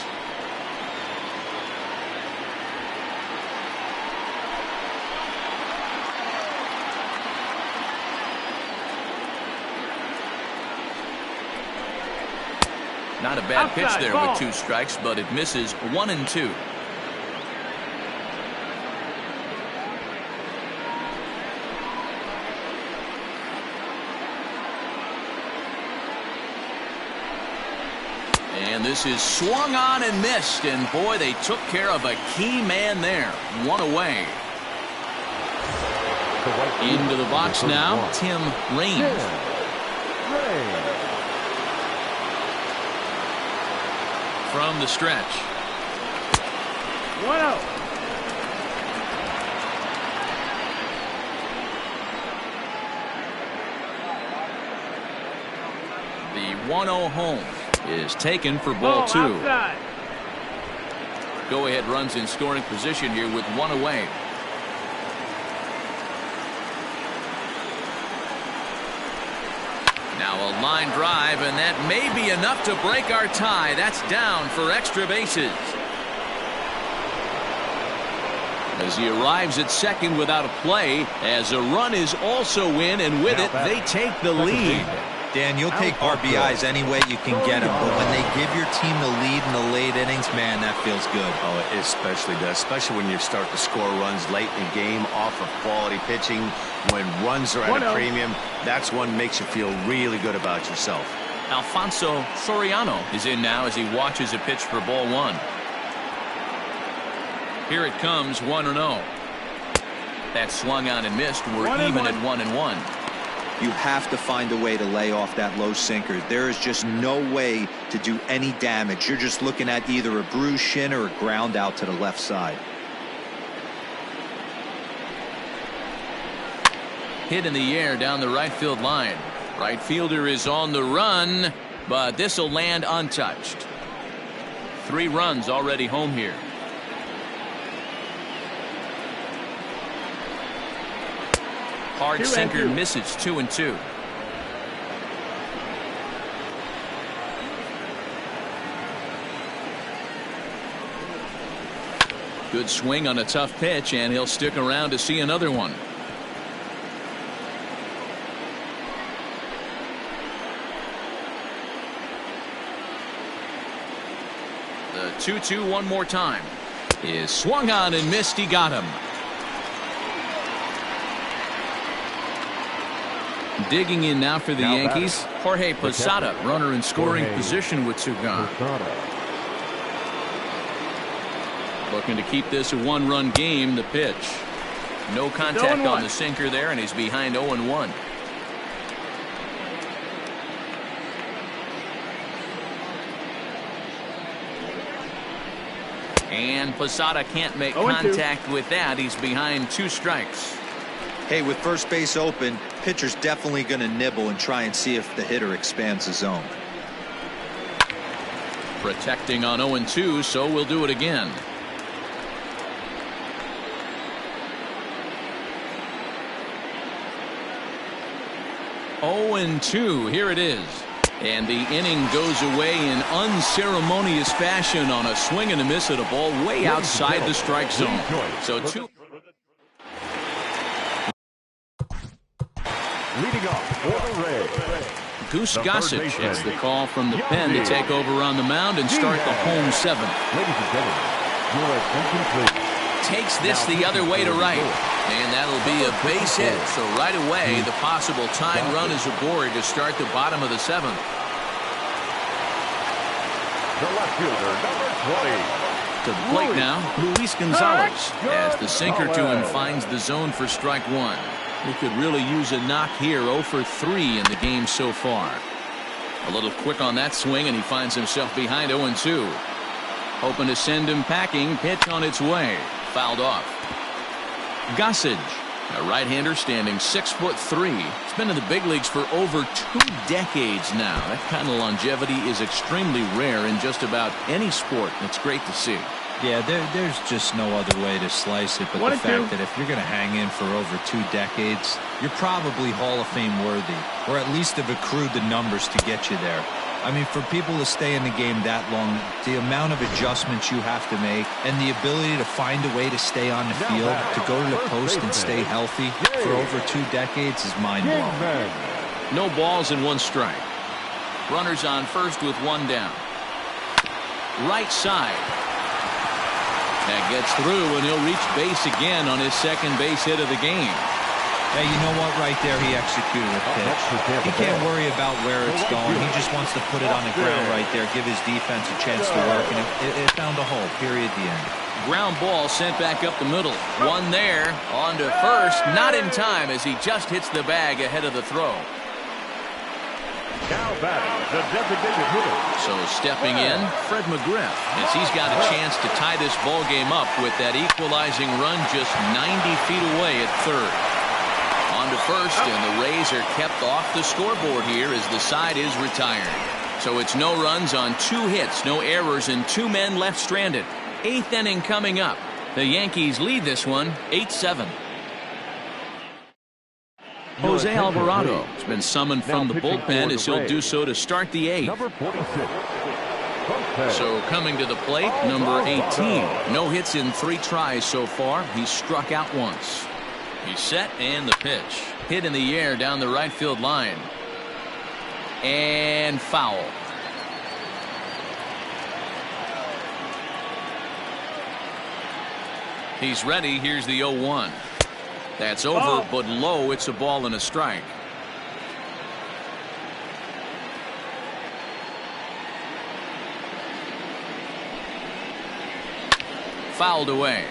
Not a bad pitch there with 2 strikes, but it misses 1-2. And this is swung on and missed, and boy, they took care of a key man there. 1 away. Into the box now, Tim Raines. From the stretch. 1-0. 1-0 home is taken for ball 2. Outside. Go-ahead runs in scoring position here with 1 away. Now a line drive, and that may be enough to break our tie. That's down for extra bases. As he arrives at second without a play, as a run is also in, and with it, they take the lead. Dan, you'll take RBIs any way you can get them, but when they give your team the lead in the late innings, man, that feels good. Oh, it especially does, especially when you start to score runs late in the game off of quality pitching. When runs are at a premium, that's one makes you feel really good about yourself. Alfonso Soriano is in now as he watches a pitch for ball 1. Here it comes, 1-0. That swung on and missed. We're even at 1-1. You have to find a way to lay off that low sinker. There is just no way to do any damage. You're just looking at either a bruised shin or a ground out to the left side. Hit in the air down the right field line. Right fielder is on the run, but this will land untouched. 3 runs already home here. Hard sinker misses, 2-2. Good swing on a tough pitch, and he'll stick around to see another one. The 2-2 one more time. Is swung on and missed. He got him. Digging in now for the Yankees, Jorge Posada, runner in scoring position with 2 gone. Looking to keep this a 1-run game. The pitch. No contact on the sinker there, and he's behind 0-1. And Posada can't make contact with that. He's behind 2 strikes. Hey, with first base open, pitcher's definitely going to nibble and try and see if the hitter expands the zone. Protecting on 0-2, so we'll do it again. (0-2). Here it is. And the inning goes away in unceremonious fashion on a swing and a miss at a ball way outside the strike zone. So 2. Leading off for the Rays, Goose Gossage gets the call from the pen to take over on the mound and start the home 7th. Ladies and gentlemen, your attention please. Takes this the other way to right, and that'll be a base hit. So right away, the possible tying run is aboard to start the bottom of the 7th. The left fielder, number 20. To the plate now, Luis Gonzalez, as the sinker to him finds the zone for strike 1. He could really use a knock here. 0 for 3 in the game so far. A little quick on that swing, and he finds himself behind 0-2. Hoping to send him packing. Pitch on its way. Fouled off. Gossage, a right-hander standing 6'3". He's been in the big leagues for over 2 decades now. That kind of longevity is extremely rare in just about any sport. It's great to see. Yeah, there's just no other way to slice it but the fact that if you're going to hang in for over 2 decades, you're probably Hall of Fame worthy, or at least have accrued the numbers to get you there. I mean, for people to stay in the game that long, the amount of adjustments you have to make and the ability to find a way to stay on the field, to go to the post and stay healthy for over 2 decades is mind-blowing. No balls and 1 strike. Runners on first with 1 down. Right side. That gets through, and he'll reach base again on his 2nd base hit of the game. Hey, you know what? Right there, he executed a pitch. He can't worry about where it's going. He just wants to put it on the ground right there, give his defense a chance to work, and it found a hole, period, the end. Ground ball sent back up the middle. 1 there, on to first, not in time as he just hits the bag ahead of the throw. Now batting, the designated hitter. So stepping in, Fred McGriff, as he's got a chance to tie this ball game up with that equalizing run just 90 feet away at 3rd. On to first, and the Rays are kept off the scoreboard here as the side is retired. So it's no runs on 2 hits, no errors, and 2 men left stranded. 8th inning coming up. The Yankees lead this one 8-7. Jose Alvarado has been summoned from the bullpen as he'll do so to start the 8th. Number 46. So coming to the plate, number 18. No hits in 3 tries so far. He's struck out once. He's set, and the pitch. Hit in the air down the right field line. And foul. He's ready. Here's the 0-1. That's over, but low. It's a ball and a strike. Fouled away.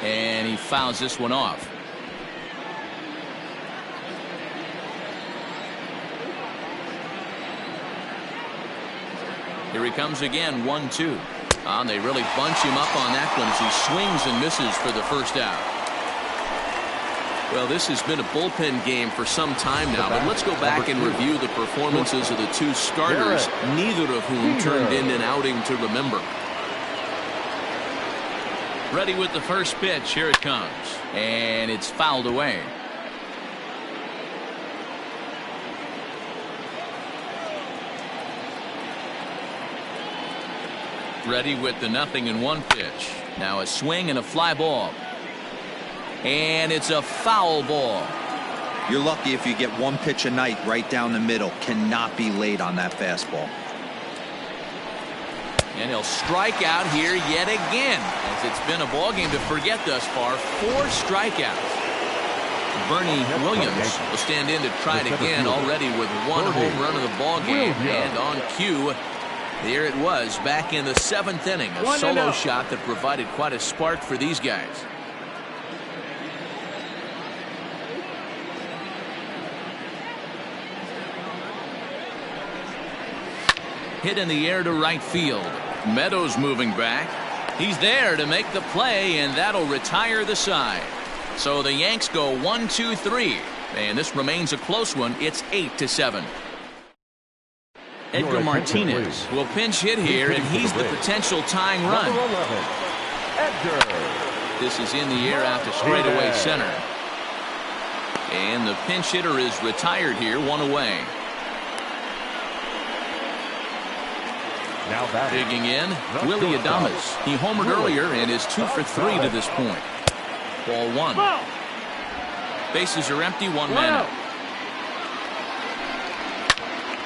And he fouls this one off. Here he comes again, 1-2. And they really bunch him up on that one as he swings and misses for the first out. Well, this has been a bullpen game for some time now, but let's go back and review the performances of the 2 starters, neither of whom turned in an outing to remember. Ready with the first pitch. Here it comes. And it's fouled away. Ready with the 0-1 pitch. Now a swing and a fly ball. And it's a foul ball. You're lucky if you get 1 pitch a night right down the middle. Cannot be late on that fastball. And he'll strike out here yet again, as it's been a ball game to forget thus far. 4 strikeouts. Bernie Williams will stand in to try it again, already with 1 home run of the ball game. And on cue, there it was, back in the 7th inning. A solo shot that provided quite a spark for these guys. Hit in the air to right field. Meadows moving back. He's there to make the play, and that'll retire the side. So the Yanks go 1-2-3, and this remains a close one. It's 8-7. Edgar Martinez will pinch hit here, and he's the potential tying run. This is in the air out to straightaway center. And the pinch hitter is retired here, 1 away. Now digging in, Willie Adames. He homered earlier and is 2 for 3 to this point. Ball 1. Bases are empty, 1 man out.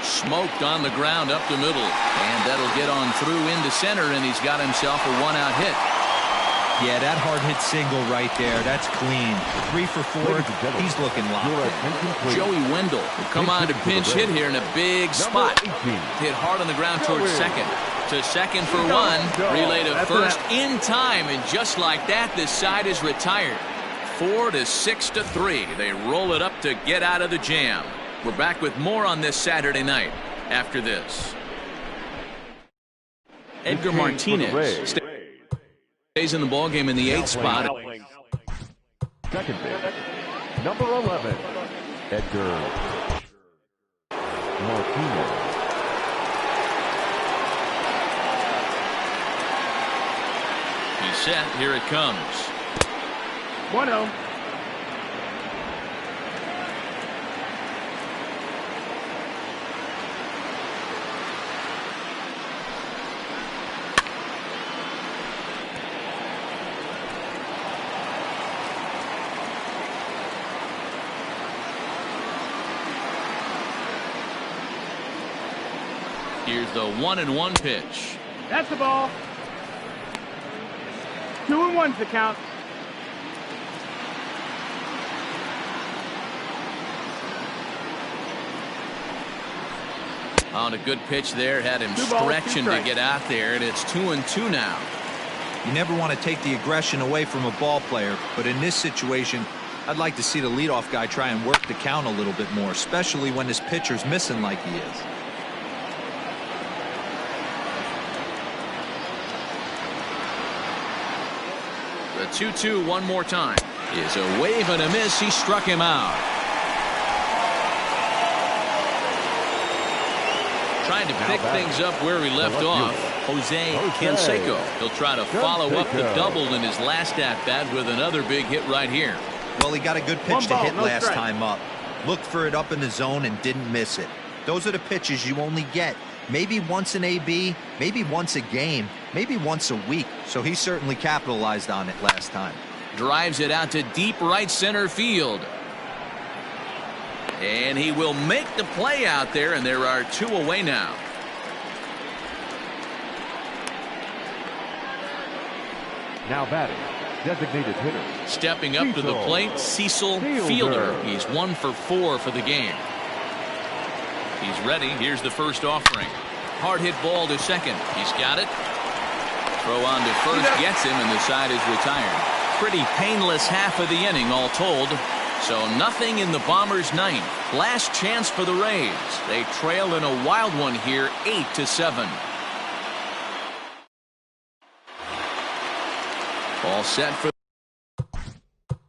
Smoked on the ground up the middle, and that'll get on through into center, and he's got himself a 1-out hit. Yeah, that hard hit single right there. That's clean. 3 for 4. He's looking locked in. Joey Wendell will come on to pinch hit here in a big spot. Hit hard on the ground towards second. To second for 1. Relay to first in time, and just like that, this side is retired. 4-6-3. They roll it up to get out of the jam. We're back with more on this Saturday night after this. Edgar Martinez stays in the ballgame in the 8th spot. Second base, number 11, Edgar Martinez. He's set. Here it comes. 1-0. Here's the 1-1 pitch. That's the ball. 2-1's the count. On a good pitch there, had him stretching to get out there, and it's 2-2 now. You never want to take the aggression away from a ball player, but in this situation, I'd like to see the leadoff guy try and work the count a little bit more, especially when his pitcher's missing like he is. 2-2 one more time. Is a wave and a miss. He struck him out. Trying to pick things up where he left off. Jose Canseco. He'll try to follow up the double in his last at-bat with another big hit right here. Well, he got a good pitch to hit last time up. Looked for it up in the zone and didn't miss it. Those are the pitches you only get maybe once in AB, maybe once a game, maybe once a week. So he certainly capitalized on it last time. Drives it out to deep right center field. And he will make the play out there, and there are 2 away now. Now batting, designated hitter. Stepping up to the plate, Cecil Fielder. He's 1 for 4 for the game. He's ready. Here's the first offering. Hard hit ball to second. He's got it. Throw on to first gets him, and the side is retired. Pretty painless half of the inning all told. So nothing in the Bombers' ninth. Last chance for the Rays. They trail in a wild one here, 8-7. All set for.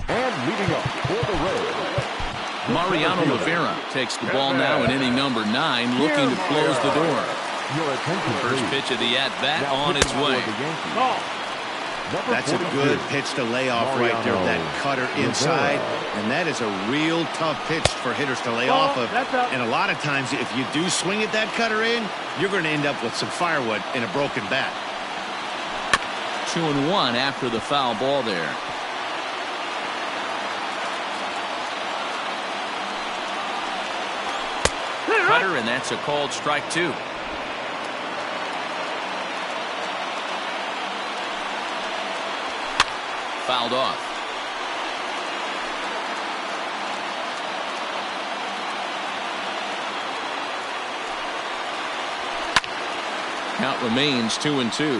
And leading up for the Rays, Mariano Rivera takes the ball now in inning number 9, looking to close the door. Your attention, First pitch of the at-bat on its way. That's a good pitch to lay off right there. That cutter inside. And that is a real tough pitch for hitters to lay off of. And a lot of times, if you do swing at that cutter in, you're going to end up with some firewood in a broken bat. 2-1 after the foul ball there. Cutter, and that's a called strike 2. Fouled off. Count remains 2-2.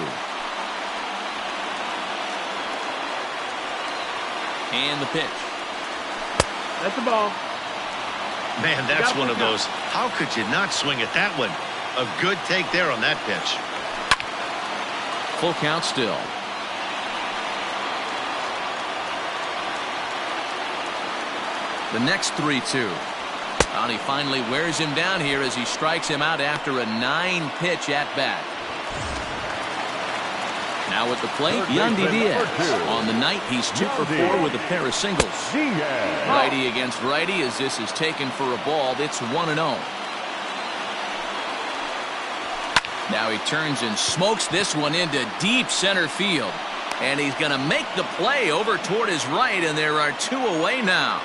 And the pitch. That's the ball. Man, that's one of those. How could you not swing at that one? A good take there on that pitch. Full count still. The next 3-2. And he finally wears him down here as he strikes him out after a 9-pitch at-bat. Now at the plate, Yandy Diaz. On the night, he's 2 for 4 with a pair of singles. Righty against righty as this is taken for a ball. It's 1-0. Now he turns and smokes this one into deep center field. And he's going to make the play over toward his right, and there are 2 away now.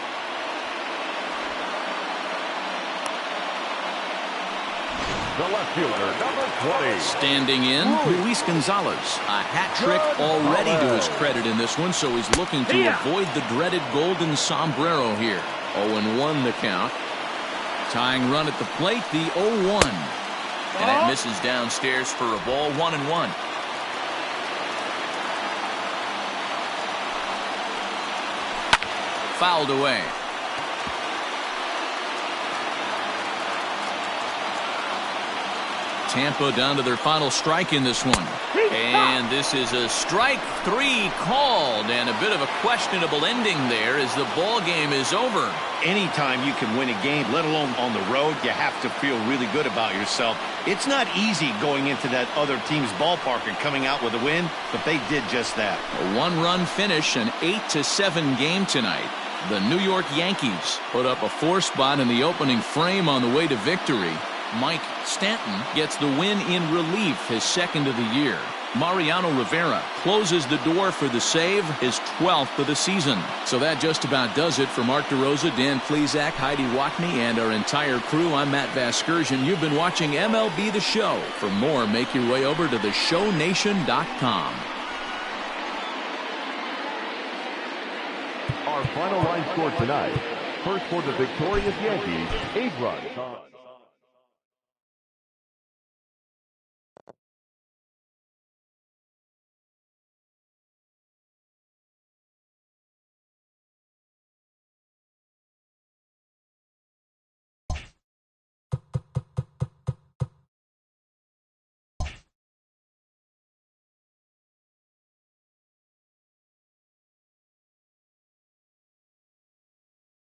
The left fielder, number 20. Standing in, Luis Gonzalez. A hat trick already to his credit in this one, so he's looking to avoid the dreaded golden sombrero here. 0-1 the count. Tying run at the plate, the 0-1. And that misses downstairs for a ball, 1-1. Fouled away. Tampa down to their final strike in this one. And this is a strike 3 called, and a bit of a questionable ending there as the ball game is over. Anytime you can win a game, let alone on the road, you have to feel really good about yourself. It's not easy going into that other team's ballpark and coming out with a win, but they did just that. A 1-run finish, an 8-7 game tonight. The New York Yankees put up a 4 spot in the opening frame on the way to victory. Mike Stanton gets the win in relief, his 2nd of the year. Mariano Rivera closes the door for the save, his 12th of the season. So that just about does it for Mark DeRosa, Dan Plesac, Heidi Wackney, and our entire crew. I'm Matt Vasgersian. You've been watching MLB The Show. For more, make your way over to theshownation.com. Our final line score tonight. First for the victorious Yankees, 8 runs.